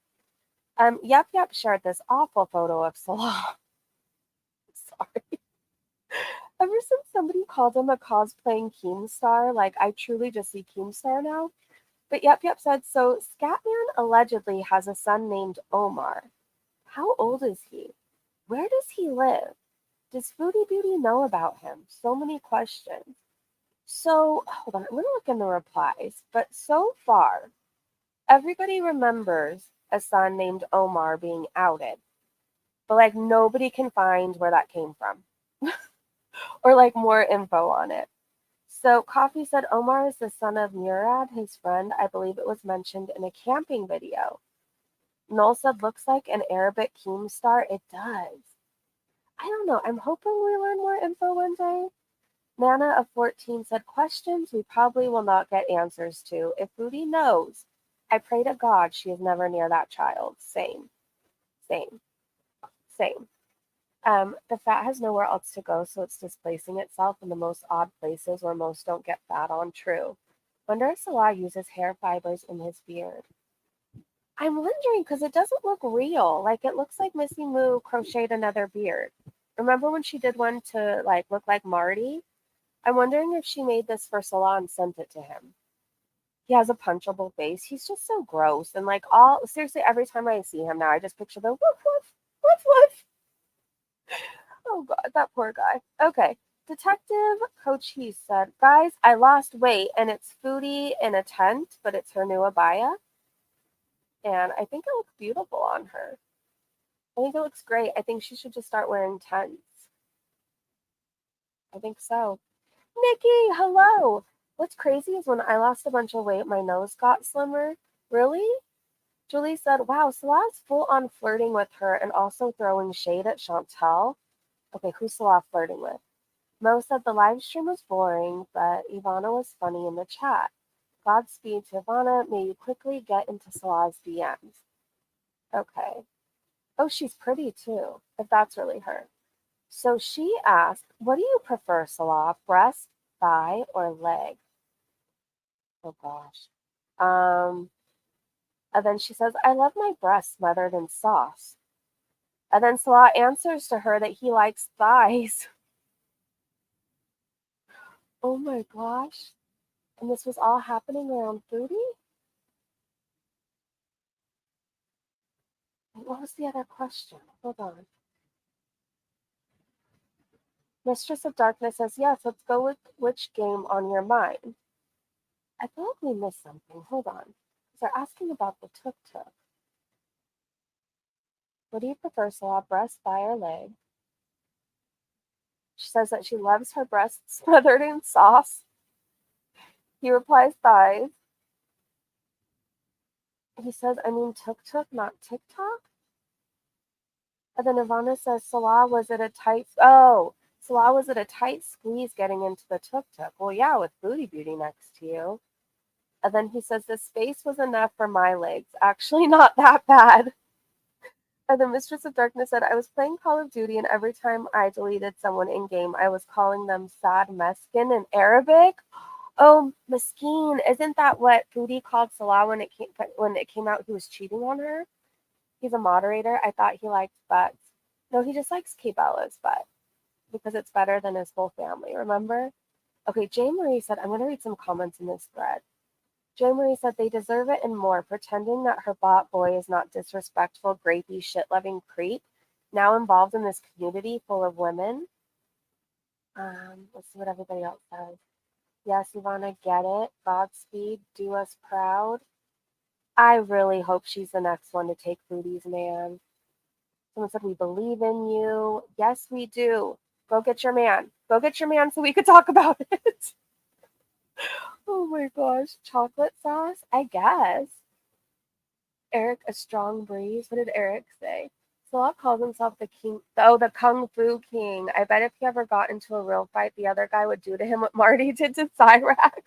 Yep shared this awful photo of Salah. Sorry. Ever since somebody called him a cosplaying Keemstar, like I truly just see Keemstar now. But Yep said, so Scatman allegedly has a son named Omar. How old is he? Where does he live? Does Foodie Beauty know about him? So many questions. So, hold on, I'm going to look in the replies. But so far, everybody remembers a son named Omar being outed. But like nobody can find where that came from. Or like more info on it. So Coffee said Omar is the son of Murad, his friend. I believe it was mentioned in a camping video. Noel said looks like an Arabic Keemstar. It does. I don't know. I'm hoping we learn more info one day. Nana of 14 said questions we probably will not get answers to. If Rudy knows, I pray to God she is never near that child. Same. The fat has nowhere else to go, so it's displacing itself in the most odd places where most don't get fat on. True. Wonder if Salah uses hair fibers in his beard. I'm wondering because it doesn't look real. Like it looks like Missy Moo crocheted another beard. Remember when she did one to like look like Marty? I'm wondering if she made this for Salah and sent it to him. He has a punchable face. He's just so gross. And like seriously, every time I see him now, I just picture the woof woof, woof woof. Oh God, that poor guy. Okay. Detective Cochise said, guys, I lost weight and it's Foodie in a tent, but it's her new abaya. And I think it looks beautiful on her. I think it looks great. I think she should just start wearing tents. I think so. Nikki, hello. What's crazy is when I lost a bunch of weight, my nose got slimmer. Really? Julie said, wow, Salah's full on flirting with her and also throwing shade at Chantel. Okay, who's Salah flirting with? Mo said the live stream was boring, but Ivana was funny in the chat. Godspeed to Ivana. May you quickly get into Salah's DMs. Okay. Oh, she's pretty too, if that's really her. So she asked, what do you prefer, Salah? Breast, thigh, or leg? Oh gosh. And then she says, I love my breasts smothered in sauce. And then Salah answers to her that he likes thighs. Oh my gosh. And this was all happening around Foodie? What was the other question? Hold on. Mistress of Darkness says, yes, let's go with which game on your mind. I feel like we missed something. Hold on. Because they're asking about the tuk-tuk. What do you prefer, Salah? Breast, thigh, or leg? She says that she loves her breasts smothered in sauce. He replies thighs. He says, I mean tuk-tuk, not TikTok? And then Ivana says, Salah, was it a tight squeeze getting into the tuk-tuk? Well, yeah, with Foodie Beauty next to you. And then he says, the space was enough for my legs. Actually, not that bad. And the Mistress of Darkness said, I was playing Call of Duty, and every time I deleted someone in-game, I was calling them Sad Meskin in Arabic. Oh, Meskin. Isn't that what Foodie called Salah when it came out he was cheating on her? He's a moderator. I thought he liked butts. No, he just likes K-Bella's butt because it's better than his whole family, remember? Okay, Jane Marie said, I'm going to read some comments in this thread. Jane Marie said, they deserve it and more, pretending that her bot boy is not disrespectful, grapey, shit-loving creep, now involved in this community full of women. Let's see what everybody else says. Yes, Ivana, get it. Godspeed, do us proud. I really hope she's the next one to take Foodie's man. Someone said, we believe in you. Yes, we do. Go get your man. Go get your man so we could talk about it. Oh my gosh. Chocolate sauce? I guess. Eric, a strong breeze. What did Eric say? Sloth calls himself the king. Oh, the Kung Fu King. I bet if he ever got into a real fight, the other guy would do to him what Marty did to Cyrax.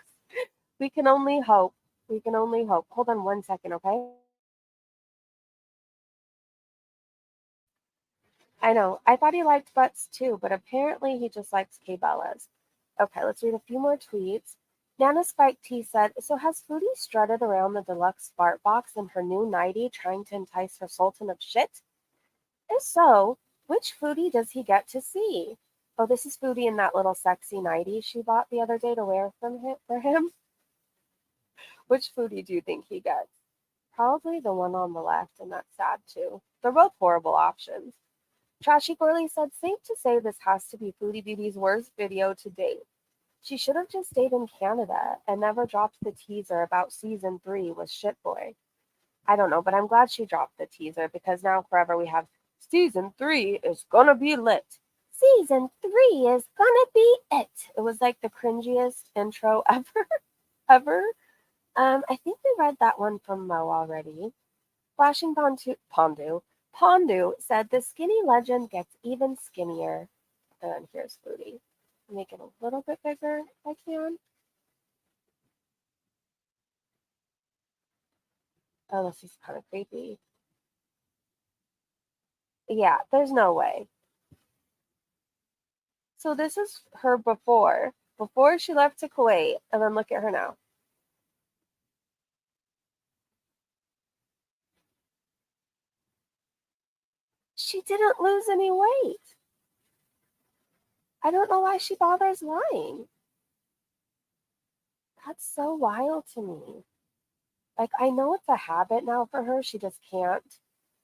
We can only hope. We can only hope. Hold on 1 second, okay? I know. I thought he liked butts too, but apparently he just likes K-Bellas. Okay, let's read a few more tweets. Nana Spike T said, so has Foodie strutted around the deluxe fart box in her new nightie trying to entice her sultan of shit? If so, which Foodie does he get to see? Oh, this is Foodie in that little sexy nightie she bought the other day to wear for him. Which Foodie do you think he gets? Probably the one on the left, and that's sad too. They're both horrible options. Trashy Girly said, safe to say this has to be Foodie Beauty's worst video to date. She should have just stayed in Canada and never dropped the teaser about season 3 with Shitboy. I don't know, but I'm glad she dropped the teaser because now forever we have season 3 is gonna be lit. Season 3 is gonna be it. It was like the cringiest intro ever. I think we read that one from Mo already. Flashing Pondu said the skinny legend gets even skinnier. And here's Foodie. Make it a little bit bigger if I can. Oh, this is kind of creepy. Yeah, there's no way. So this is her before she left to Kuwait, and then look at her now. She didn't lose any weight. I don't know why she bothers lying. That's so wild to me. Like, I know it's a habit now for her. She just can't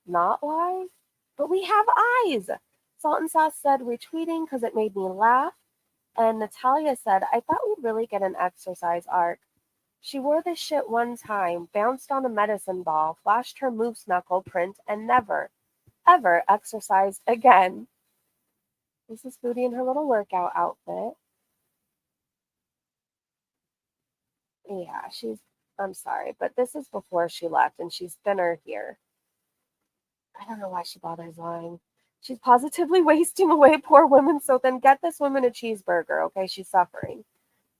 not lie. But we have eyes. Salt and Sauce said, retweeting because it made me laugh. And Natalia said, I thought we'd really get an exercise arc. She wore this shit one time, bounced on a medicine ball, flashed her moose knuckle print, and never, ever exercised again. This is Foodie in her little workout outfit. Yeah, I'm sorry, but this is before she left, and she's thinner here. I don't know why she bothers lying. She's positively wasting away poor women, so then get this woman a cheeseburger, okay? She's suffering.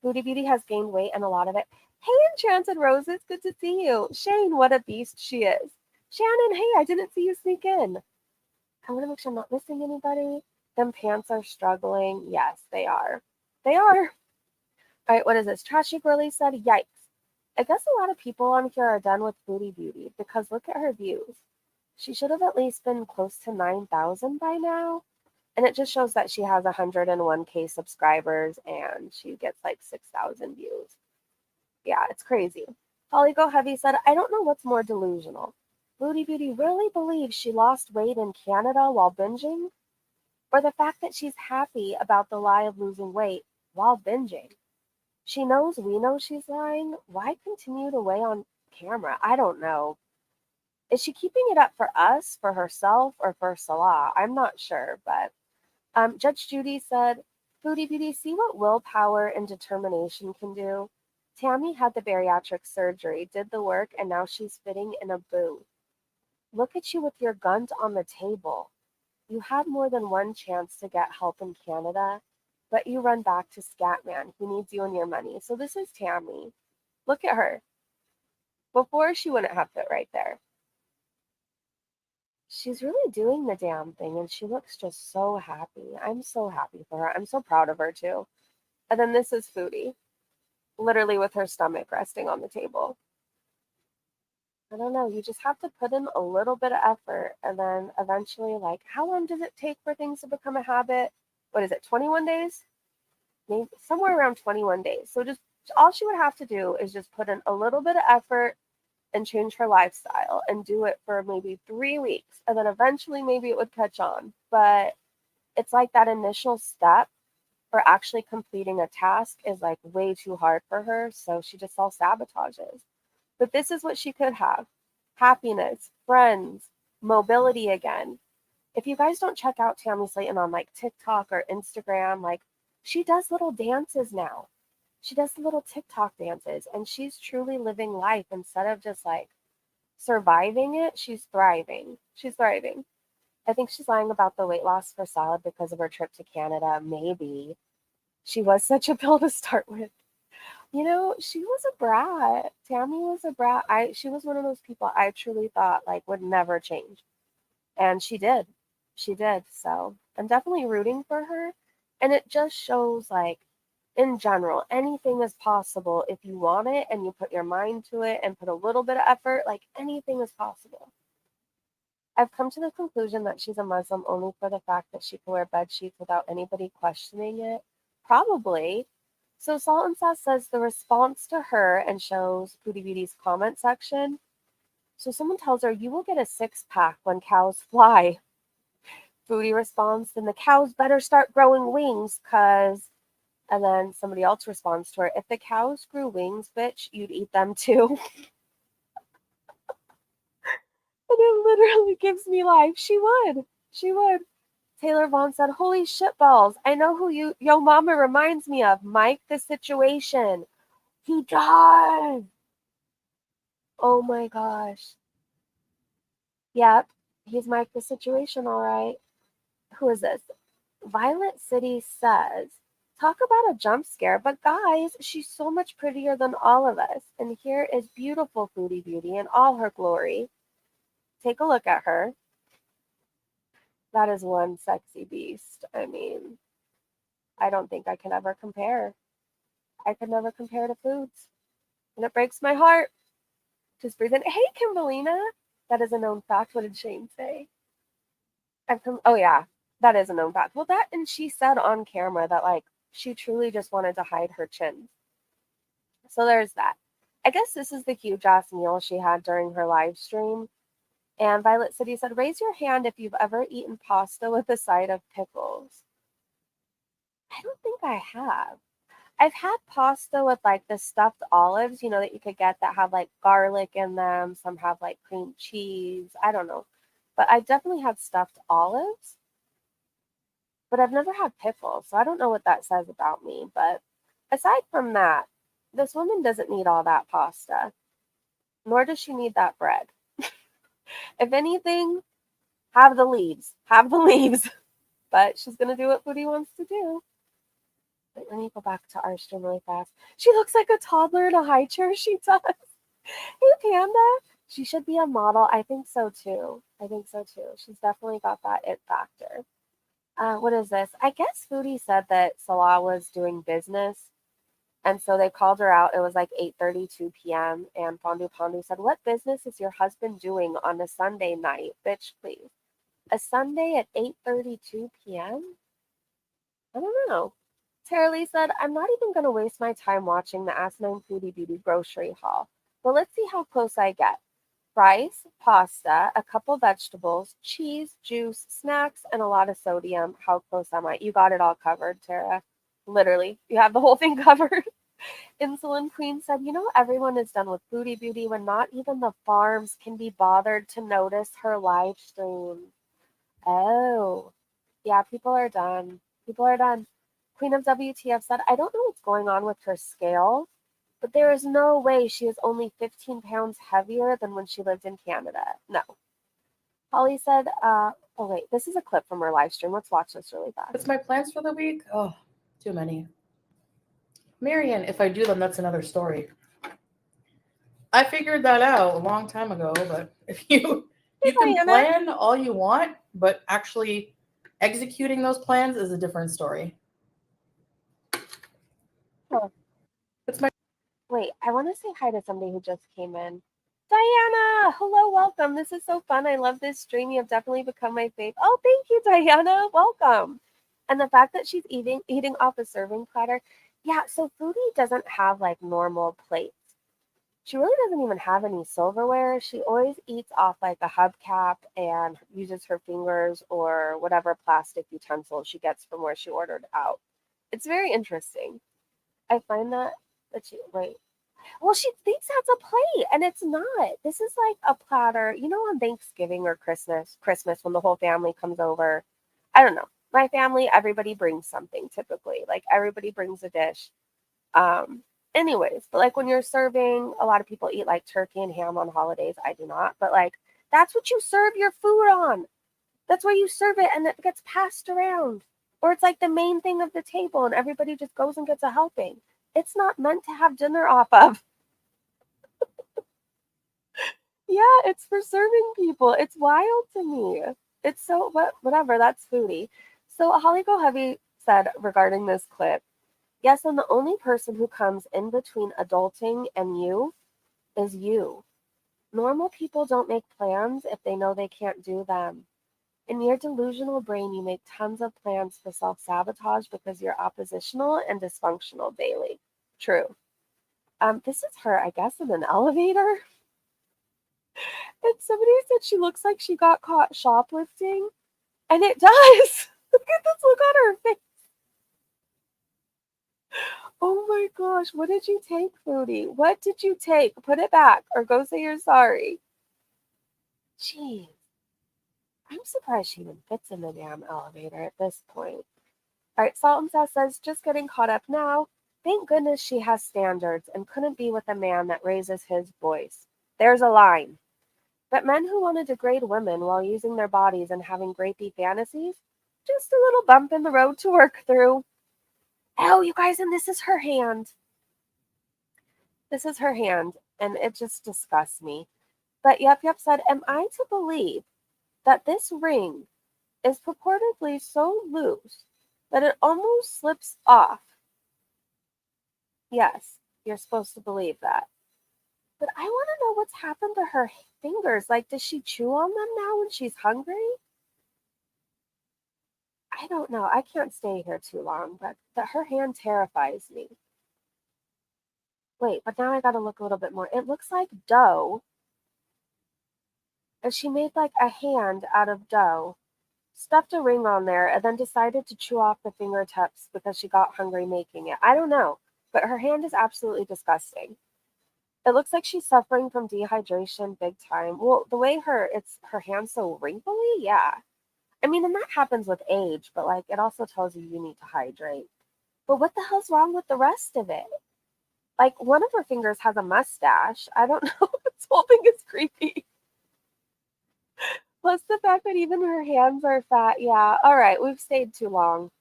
Foodie Beauty has gained weight and a lot of it. Hey, Enchanted Roses, good to see you. Shane, what a beast she is. Shannon, hey, I didn't see you sneak in. I want to make sure I'm not missing anybody. Them pants are struggling. Yes, they are. They are. All right, what is this? Trashy Girly said, yikes. I guess a lot of people on here are done with Foodie Beauty because look at her views. She should have at least been close to 9,000 by now. And it just shows that she has 101K subscribers and she gets like 6,000 views. Yeah, it's crazy. Holly Go Heavy said, I don't know what's more delusional. Foodie Beauty really believes she lost weight in Canada while binging? Or the fact that she's happy about the lie of losing weight while binging? She knows we know she's lying. Why continue to weigh on camera? I don't know. Is she keeping it up for us, for herself, or for Salah? I'm not sure, but Judge Judy said, Foodie Beauty, see what willpower and determination can do? Tammy had the bariatric surgery, did the work, and now she's fitting in a booth. Look at you with your guns on the table. You had more than one chance to get help in Canada, but you run back to Scatman. He needs you and your money. So this is Tammy. Look at her. Before, she wouldn't have fit right there. She's really doing the damn thing, and she looks just so happy. I'm so happy for her. I'm so proud of her, too. And then this is Foodie, literally with her stomach resting on the table. I don't know. You just have to put in a little bit of effort, and then eventually, like, how long does it take for things to become a habit? What is it, 21 days? Maybe somewhere around 21 days. So just all she would have to do is just put in a little bit of effort and change her lifestyle and do it for maybe 3 weeks. And then eventually maybe it would catch on. But it's like that initial step for actually completing a task is like way too hard for her. So she just self-sabotages. But this is what she could have: happiness, friends, mobility again. If you guys don't check out Tammy Slayton on like TikTok or Instagram, like she does little dances now. She does little TikTok dances and she's truly living life instead of just like surviving it. She's thriving. She's thriving. I think she's lying about the weight loss for salad because of her trip to Canada. Maybe. She was such a pill to start with. She was a brat. Tammy was a brat. She was one of those people I truly thought like would never change. And she did. She did. So I'm definitely rooting for her. And it just shows like in general, anything is possible if you want it and you put your mind to it and put a little bit of effort, like anything is possible. I've come to the conclusion that she's a Muslim only for the fact that she can wear bed sheets without anybody questioning it. Probably. So Salt and Sass says the response to her and shows Foodie Beauty's comment section. So someone tells her, you will get a 6-pack when cows fly. Foodie responds, then the cows better start growing wings, cause... And then somebody else responds to her, if the cows grew wings, bitch, you'd eat them too. And it literally gives me life. She would. She would. Taylor Vaughn said, holy shit balls. I know who yo mama reminds me of. Mike the Situation. He does. Oh my gosh. Yep. He's Mike the Situation, all right. Who is this? Violet City says, talk about a jump scare, but guys, she's so much prettier than all of us. And here is beautiful Foodie Beauty in all her glory. Take a look at her. That is one sexy beast. I mean, I don't think I can ever compare. I could never compare to Foods. And it breaks my heart. Just breathe in. Hey, Kimberlina. That is a known fact. What did Shane say? Oh, yeah. That is a known fact. Well, and she said on camera that, like, she truly just wanted to hide her chin. So there's that. I guess this is the huge ass meal she had during her live stream. And Violet City said, raise your hand if you've ever eaten pasta with a side of pickles. I don't think I have. I've had pasta with like the stuffed olives, that you could get that have like garlic in them. Some have like cream cheese. I don't know. But I definitely had stuffed olives. But I've never had pickles. So I don't know what that says about me. But aside from that, this woman doesn't need all that pasta. Nor does she need that bread. If anything, have the leaves. Have the leaves. But she's going to do what Foodie wants to do. Wait, let me go back to our stream really fast. She looks like a toddler in a high chair. She does. Hey, Panda. She should be a model. I think so, too. She's definitely got that it factor. What is this? I guess Foodie said that Salah was doing business. And so they called her out. It was like 8:32 p.m. And Fondu Pondu said, what business is your husband doing on a Sunday night? Bitch, please. A Sunday at 8:32 p.m.? I don't know. Tara Lee said, I'm not even going to waste my time watching the Asinine Foodie Beauty grocery haul. But let's see how close I get. Rice, pasta, a couple vegetables, cheese, juice, snacks, and a lot of sodium. How close am I? You got it all covered, Tara. Literally, you have the whole thing covered. Insulin Queen said, everyone is done with Foodie Beauty when not even the farms can be bothered to notice her live stream. Oh, yeah, people are done. Queen of WTF said, I don't know what's going on with her scale, but there is no way she is only 15 pounds heavier than when she lived in Canada. No. Holly said, oh wait, this is a clip from her live stream. Let's watch this really fast. What's my plans for the week? Oh, too many. Marion, if I do them, that's another story. I figured that out a long time ago, but if you can plan all you want, but actually executing those plans is a different story. Huh. Wait, I want to say hi to somebody who just came in. Diana! Hello, welcome. This is so fun. I love this stream. You have definitely become my fave. Oh, thank you, Diana. Welcome. And the fact that she's eating off a serving platter. Yeah, so Foodie doesn't have like normal plates. She really doesn't even have any silverware. She always eats off like a hubcap and uses her fingers or whatever plastic utensil she gets from where she ordered out. It's very interesting. I find that she, wait. Well, she thinks that's a plate, and it's not. This is like a platter. On Thanksgiving or Christmas when the whole family comes over. I don't know. My family, everybody brings something typically. Like everybody brings a dish. Anyways, but like when you're serving, a lot of people eat like turkey and ham on holidays. I do not, but like that's what you serve your food on. That's where you serve it and it gets passed around. Or it's like the main thing of the table and everybody just goes and gets a helping. It's not meant to have dinner off of. Yeah, it's for serving people. It's wild to me. It's so, whatever, that's foodie. So Holly Go Heavy said regarding this clip, yes, and the only person who comes in between adulting and you is you. Normal people don't make plans if they know they can't do them. In your delusional brain, you make tons of plans for self-sabotage because you're oppositional and dysfunctional daily. True. This is her, I guess, in an elevator. And somebody said she looks like she got caught shoplifting. And it does. Look at this look on her face. Oh my gosh, what did you take, Foodie? What did you take? Put it back or go say you're sorry. Jeez. I'm surprised she even fits in the damn elevator at this point. All right, Salt and says, just getting caught up now. Thank goodness she has standards and couldn't be with a man that raises his voice. There's a line. But men who want to degrade women while using their bodies and having grapey fantasies, just a little bump in the road to work through. Oh, you guys, and this is her hand. This is her hand, and it just disgusts me. But Yep said, am I to believe that this ring is purportedly so loose that it almost slips off? Yes, you're supposed to believe that. But I want to know what's happened to her fingers. Like, does she chew on them now when she's hungry? I don't know. I can't stay here too long, but her hand terrifies me. Wait, but now I gotta look a little bit more. It looks like dough. And she made like a hand out of dough, stuffed a ring on there, and then decided to chew off the fingertips because she got hungry making it. I don't know, but her hand is absolutely disgusting. It looks like she's suffering from dehydration big time. Well, the way her hand's so wrinkly, yeah. I mean, and that happens with age, but like it also tells you need to hydrate. But what the hell's wrong with the rest of it? Like one of her fingers has a mustache. I don't know. This whole thing is creepy. Plus the fact that even her hands are fat. Yeah. All right. We've stayed too long.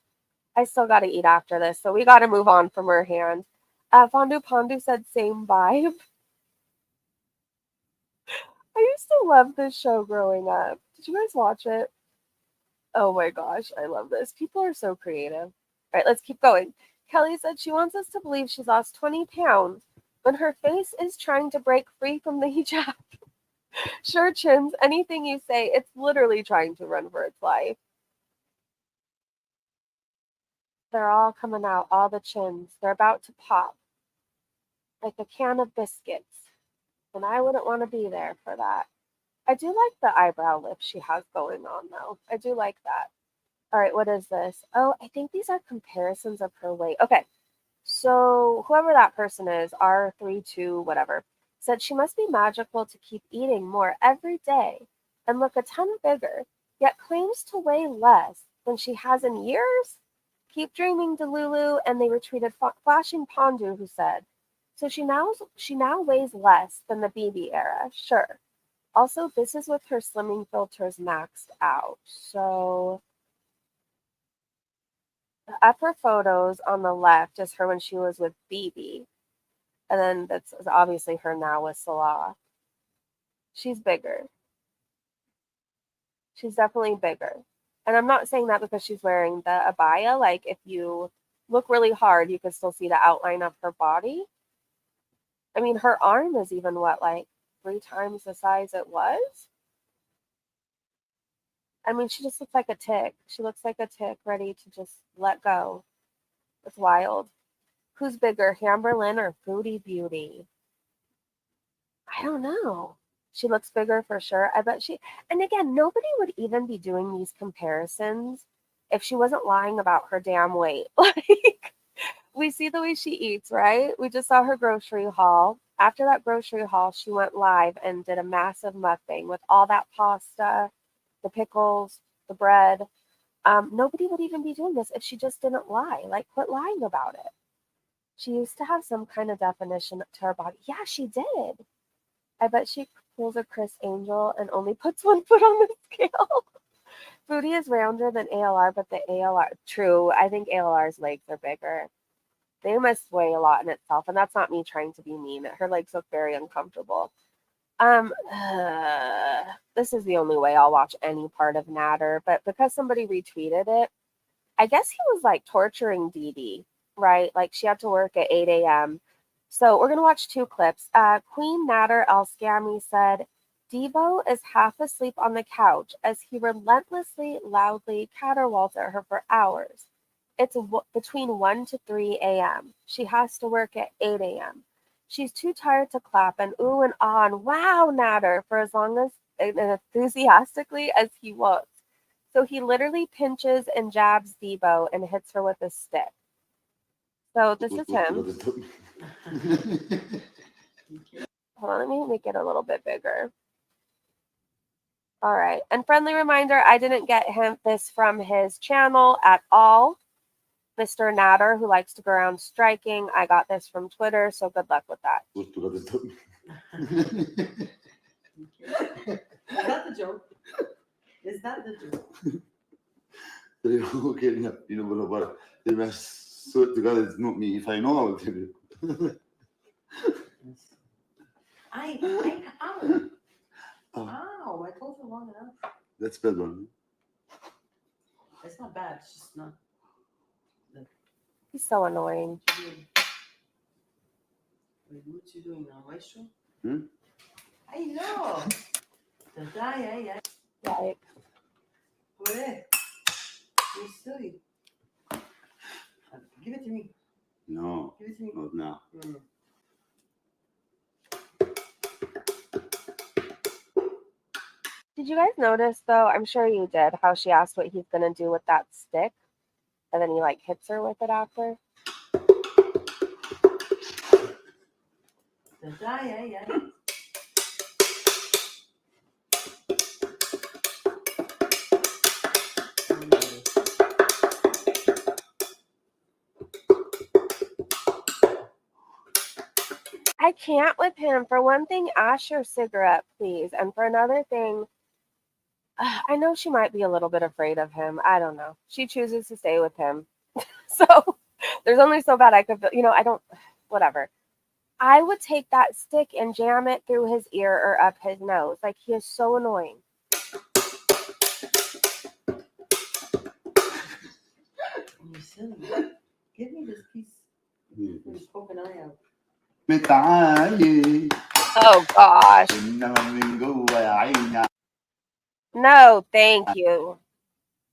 I still got to eat after this, so we got to move on from her hand. Fondue Pondu said same vibe. I used to love this show growing up. Did you guys watch it? Oh my gosh, I love this. People are so creative. All right, let's keep going. Kelly said she wants us to believe she's lost 20 pounds when her face is trying to break free from the hijab. Sure, chins, anything you say, it's literally trying to run for its life. They're all coming out, all the chins. They're about to pop like a can of biscuits. And I wouldn't want to be there for that. I do like the eyebrow lift she has going on, though. I do like that. All right, what is this? Oh, I think these are comparisons of her weight. Okay, so whoever that person is, R32, whatever, said she must be magical to keep eating more every day and look a ton bigger, yet claims to weigh less than she has in years. Keep dreaming, Delulu. And they retweeted Flashing Pondu, who said, so she now weighs less than the BB era. Sure. Also, this is with her slimming filters maxed out. So the upper photos on the left is her when she was with BB. And then that's obviously her now with Salah. She's bigger. She's definitely bigger. And I'm not saying that because she's wearing the abaya. Like, if you look really hard, you can still see the outline of her body. I mean, her arm is even, like 3 times the size it was? I mean, she just looks like a tick. She looks like a tick ready to just let go. It's wild. Who's bigger, Hamberlin or Foodie Beauty? I don't know. She looks bigger for sure. I bet she... And again, nobody would even be doing these comparisons if she wasn't lying about her damn weight. Like, we see the way she eats, right? We just saw her grocery haul. After that grocery haul, she went live and did a massive mukbang with all that pasta, the pickles, the bread. Nobody would even be doing this if she just didn't lie. Like, quit lying about it. She used to have some kind of definition to her body. Yeah, she did. I bet she pulls a Chris Angel and only puts 1 foot on the scale. Foodie is rounder than ALR, but the ALR, true. I think ALR's legs are bigger. They must weigh a lot in itself, and that's not me trying to be mean. Her legs look very uncomfortable. This is the only way I'll watch any part of Natter, but because somebody retweeted it, I guess he was like torturing Dee Dee, right? Like she had to work at 8 a.m. So we're gonna watch two clips. Queen Natter El Scammy said, Devo is half asleep on the couch as he relentlessly, loudly caterwaults at her for hours. It's between 1 to 3 a.m. She has to work at 8 a.m. She's too tired to clap and ooh and ah and wow, Natter, for as long as and enthusiastically as he was. So he literally pinches and jabs Debo and hits her with a stick. So this is him. Hold on, let me make it a little bit bigger. All right. And friendly reminder, I didn't get him this from his channel at all. Mr. Natter, who likes to go around striking. I got this from Twitter, so good luck with that. Is that the joke? Is that the joke? Okay, you know, but they must sort together. It's not me. If I know, I will tell you. Ow. Ow, I told you long enough. That's bad one. It's not bad, it's just not. He's so annoying. Wait, what you doing now, maestro? Hmm? I know. Like, What is? You're silly. Give it to me. No, Give it to me. not now. did you guys notice, though? I'm sure you did, how she asked what he's going to do with that stick. And then he, like, hits her with it after. I can't with him. For one thing, ash your cigarette, please. And for another thing, I know she might be a little bit afraid of him. I don't know. She chooses to stay with him. So there's only so bad I could feel, I don't, whatever. I would take that stick and jam it through his ear or up his nose. Like, he is so annoying. You silly. Give me this piece. You're poking an eye out. Oh, gosh. No, thank you.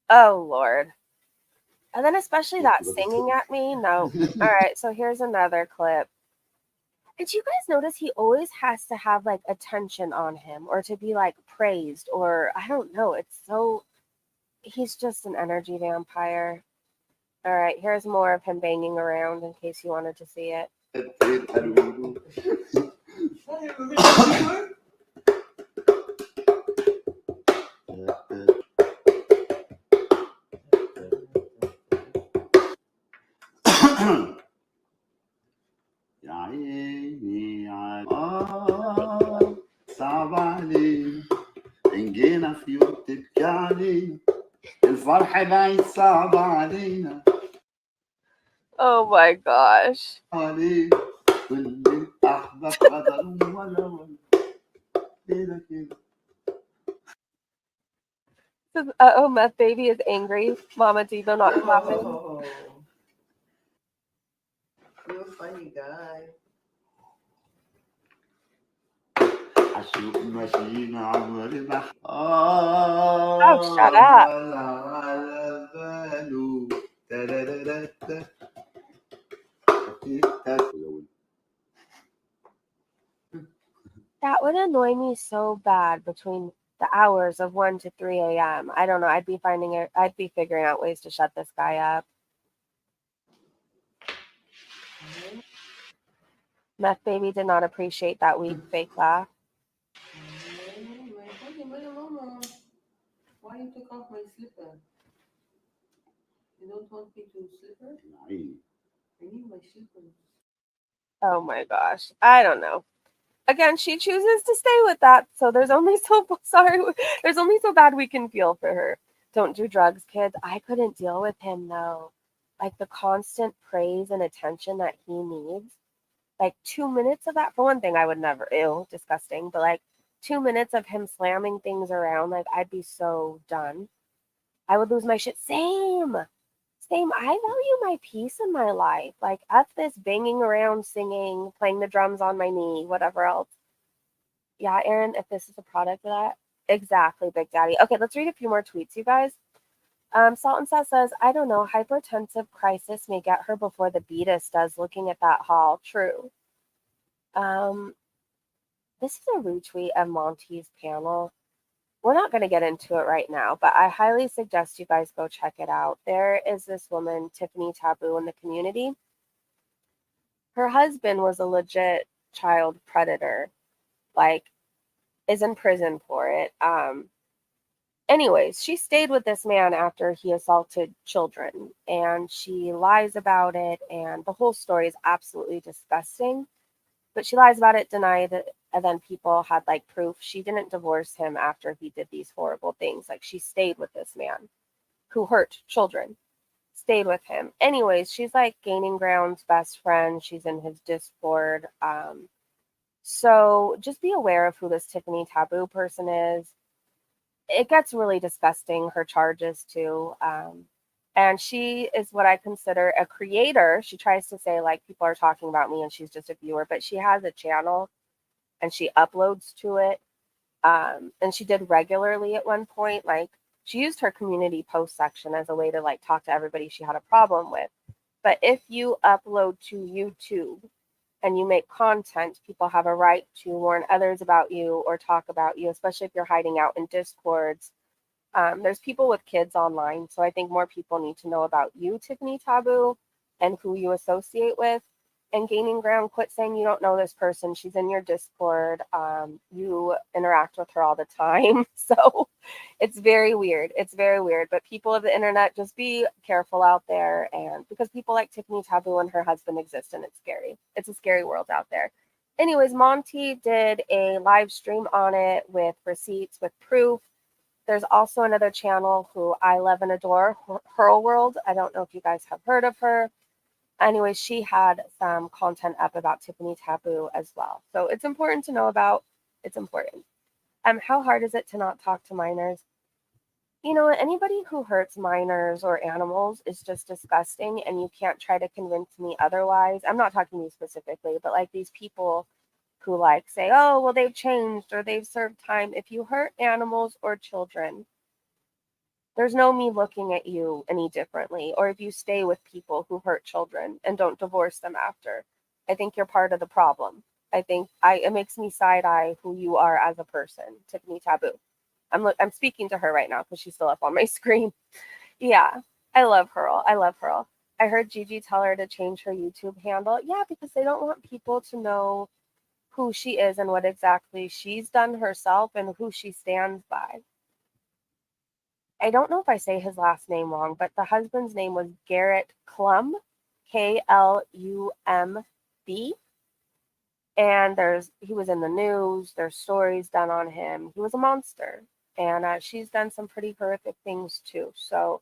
Oh, Lord. And then especially that singing at me. No. All right, so here's another clip. Did you guys notice he always has to have, like, attention on him or to be, like, praised or, I don't know. It's so, he's just an energy vampire. All right, here's more of him banging around in case you wanted to see it. صعب علي إن جينا في يوم تبكي علي الفرح بعيد صعب علينا. Oh my gosh. علي واللي أحبك غدر ولا كده كده. Oh, Meth Baby is angry. Mama Devo not clapping. Oh. You're a funny guy. أشوف ماشيين عمري بح Oh, shut up. على باله ترارارتا. That would annoy me so bad between the hours of 1 to 3 a.m. I don't know. I'd be figuring out ways to shut this guy up. Meth Baby did not appreciate that weak fake laugh. Why you took off my slipper? You don't want me to slipper? I need my slipper. Oh my gosh. I don't know. Again, she chooses to stay with that, so there's only so bad we can feel for her. Don't do drugs, kids. I couldn't deal with him though. Like the constant praise and attention that he needs. Like 2 minutes of that, for one thing, I would never, ew, disgusting, but like 2 minutes of him slamming things around, like I'd be so done. I would lose my shit. Same. Same. I value my peace in my life. Like, F this banging around, singing, playing the drums on my knee, whatever else. Yeah, Aaron, if this is a product of that. Exactly, Big Daddy. Okay, let's read a few more tweets, you guys. Salt and Seth says, I don't know, hypertensive crisis may get her before the beatus does, looking at that haul. True. This is a retweet of Monty's panel. We're not going to get into it right now, but I highly suggest you guys go check it out. There is this woman, Tiffany Taboo, in the community. Her husband was a legit child predator, like, is in prison for it. Anyways, she stayed with this man after he assaulted children, and she lies about it, and the whole story is absolutely disgusting. But she lies about it, denied it, and then people had like proof. She didn't divorce him after he did these horrible things. Like, she stayed with this man who hurt children, stayed with him. Anyways, she's like Gaining Ground's best friend. She's in his Discord. So just be aware of who this Tiffany Taboo person is. It gets really disgusting, her charges too. And she is what I consider a creator. She tries to say like people are talking about me and she's just a viewer, but she has a channel and she uploads to it. And she did regularly at one point. Like, she used her community post section as a way to like talk to everybody she had a problem with. But if you upload to YouTube and you make content, people have a right to warn others about you or talk about you, especially if you're hiding out in Discords. There's people with kids online, so I think more people need to know about you, Tiffany Taboo, and who you associate with. And Gaining Ground, quit saying you don't know this person. She's in your Discord. You interact with her all the time. So it's very weird. It's very weird. But people of the internet, just be careful out there. And because people like Tiffany Taboo and her husband exist, and it's scary. It's a scary world out there. Anyways, Monty did a live stream on it with receipts, with proof. There's also another channel who I love and adore, Hurl World. I don't know if you guys have heard of her. Anyway, she had some content up about Tiffany Taboo as well. So it's important to know about. It's important. How hard is it to not talk to minors? You know, anybody who hurts minors or animals is just disgusting, and you can't try to convince me otherwise. I'm not talking to you specifically, but like these people who like say, oh, well, they've changed or they've served time. If you hurt animals or children, there's no me looking at you any differently. Or if you stay with people who hurt children and don't divorce them after, I think you're part of the problem. I think it makes me side eye who you are as a person, Tiffany Taboo. I'm speaking to her right now because she's still up on my screen. Yeah, I love Hurl. I love Hurl. I heard Gigi tell her to change her YouTube handle. Yeah, because they don't want people to know who she is and what exactly she's done herself and who she stands by. I don't know if I say his last name wrong, but the husband's name was Garrett Klumb, Klumb. And he was in the news. There's stories done on him. He was a monster. And she's done some pretty horrific things too. So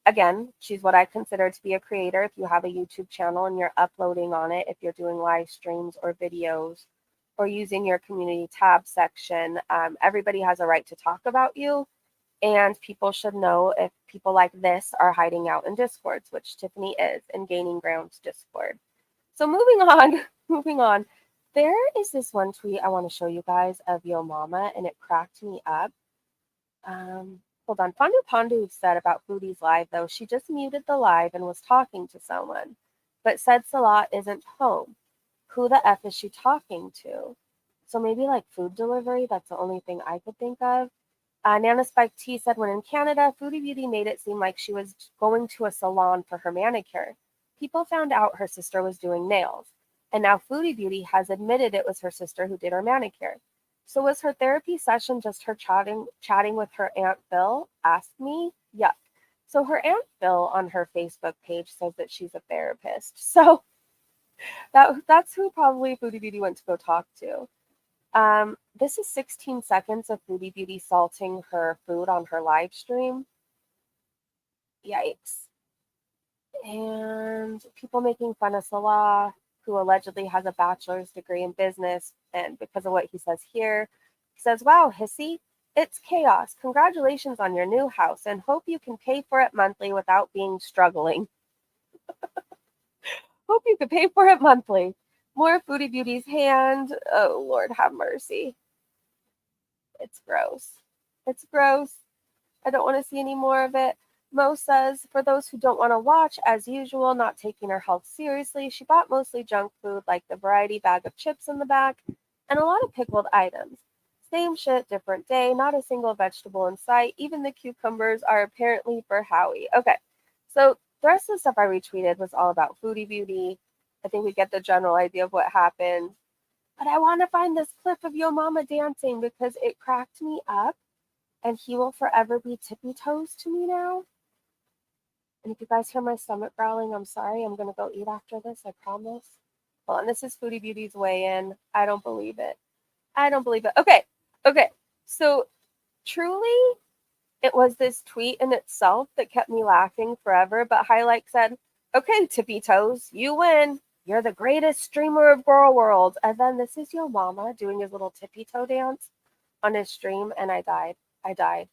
again, she's what I consider to be a creator. If you have a YouTube channel and you're uploading on it, if you're doing live streams or videos or using your community tab section, everybody has a right to talk about you. And people should know if people like this are hiding out in Discords, which Tiffany is, in Gaining Ground's Discord. So moving on. There is this one tweet I want to show you guys of Yo Mama, and it cracked me up. Hold on. Pondu said about Foodie's live, though, she just muted the live and was talking to someone, but said Salat isn't home. Who the F is she talking to? So maybe like food delivery. That's the only thing I could think of. Nana Spike T said, when in Canada, Foodie Beauty made it seem like she was going to a salon for her manicure. People found out her sister was doing nails. And now Foodie Beauty has admitted it was her sister who did her manicure. So was her therapy session just her chatting with her Aunt Phil? Ask me. Yuck. So her Aunt Phil on her Facebook page says that she's a therapist. So that's who probably Foodie Beauty went to go talk to. This is 16 seconds of Foodie Beauty salting her food on her live stream. Yikes. And people making fun of Salah, who allegedly has a bachelor's degree in business. And because of what he says here, he says, wow, Hissy, it's chaos. Congratulations on your new house and hope you can pay for it monthly without being struggling. Hope you can pay for it monthly. More Foodie Beauty's hand. Oh, Lord have mercy. It's gross. It's gross. I don't want to see any more of it. Mo says, for those who don't want to watch, as usual, not taking her health seriously, she bought mostly junk food like the variety bag of chips in the back and a lot of pickled items. Same shit, different day, not a single vegetable in sight. Even the cucumbers are apparently for Howie. Okay, so the rest of the stuff I retweeted was all about Foodie Beauty. I think we get the general idea of what happened. But I want to find this clip of Yo Mama dancing because it cracked me up. And he will forever be tippy toes to me now. And if you guys hear my stomach growling, I'm sorry. I'm going to go eat after this, I promise. Well, and this is Foodie Beauty's weigh-in. I don't believe it. I don't believe it. Okay. So truly, it was this tweet in itself that kept me laughing forever. But Highlight said, okay, tippy toes, you win. You're the greatest streamer of Girl World. And then this is Yo Mama doing his little tippy toe dance on his stream. And I died. I died.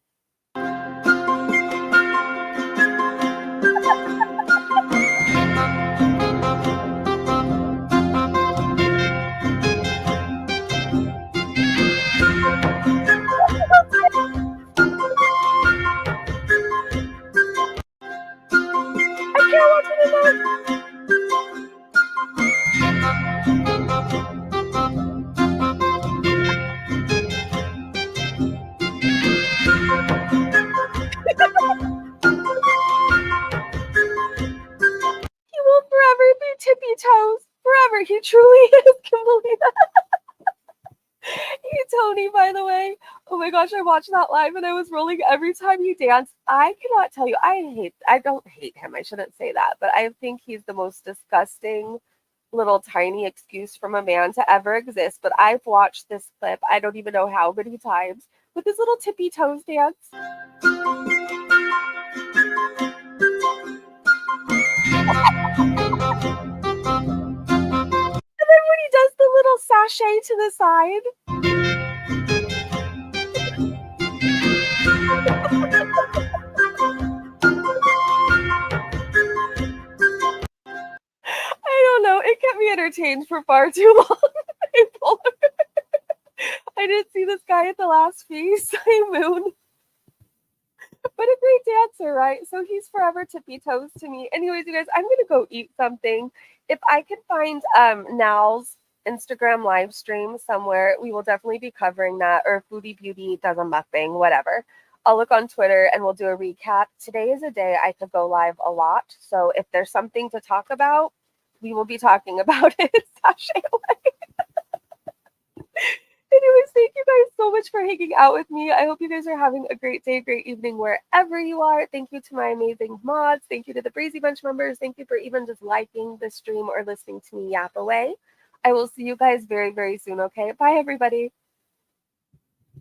I can't watch it enough. He will forever be tippy toes. Forever. He truly is. Can believe that. Hey, Tony, by the way. Oh my gosh, I watched that live and I was rolling every time he danced. I cannot tell you. I don't hate him. I shouldn't say that. But I think he's the most disgusting little tiny excuse from a man to ever exist. But I've watched this clip, I don't even know how many times, with his little tippy toes dance. And then when he does the little sachet to the side. I don't know. It kept me entertained for far too long. I didn't see this guy at the last feast. Moon. But a great dancer, right? So he's forever tippy toes to me. Anyways, you guys, I'm gonna go eat something. If I can find Now's Instagram live stream somewhere, we will definitely be covering that. Or Foodie Beauty does a mukbang, whatever. I'll look on Twitter and we'll do a recap. Today is a day I could go live a lot. So if there's something to talk about, we will be talking about it. Sashay away. Anyways, thank you guys so much for hanging out with me. I hope you guys are having a great day, great evening, wherever you are. Thank you to my amazing mods. Thank you to the Brazy Bunch members. Thank you for even just liking the stream or listening to me yap away. I will see you guys very, very soon, okay? Bye, everybody.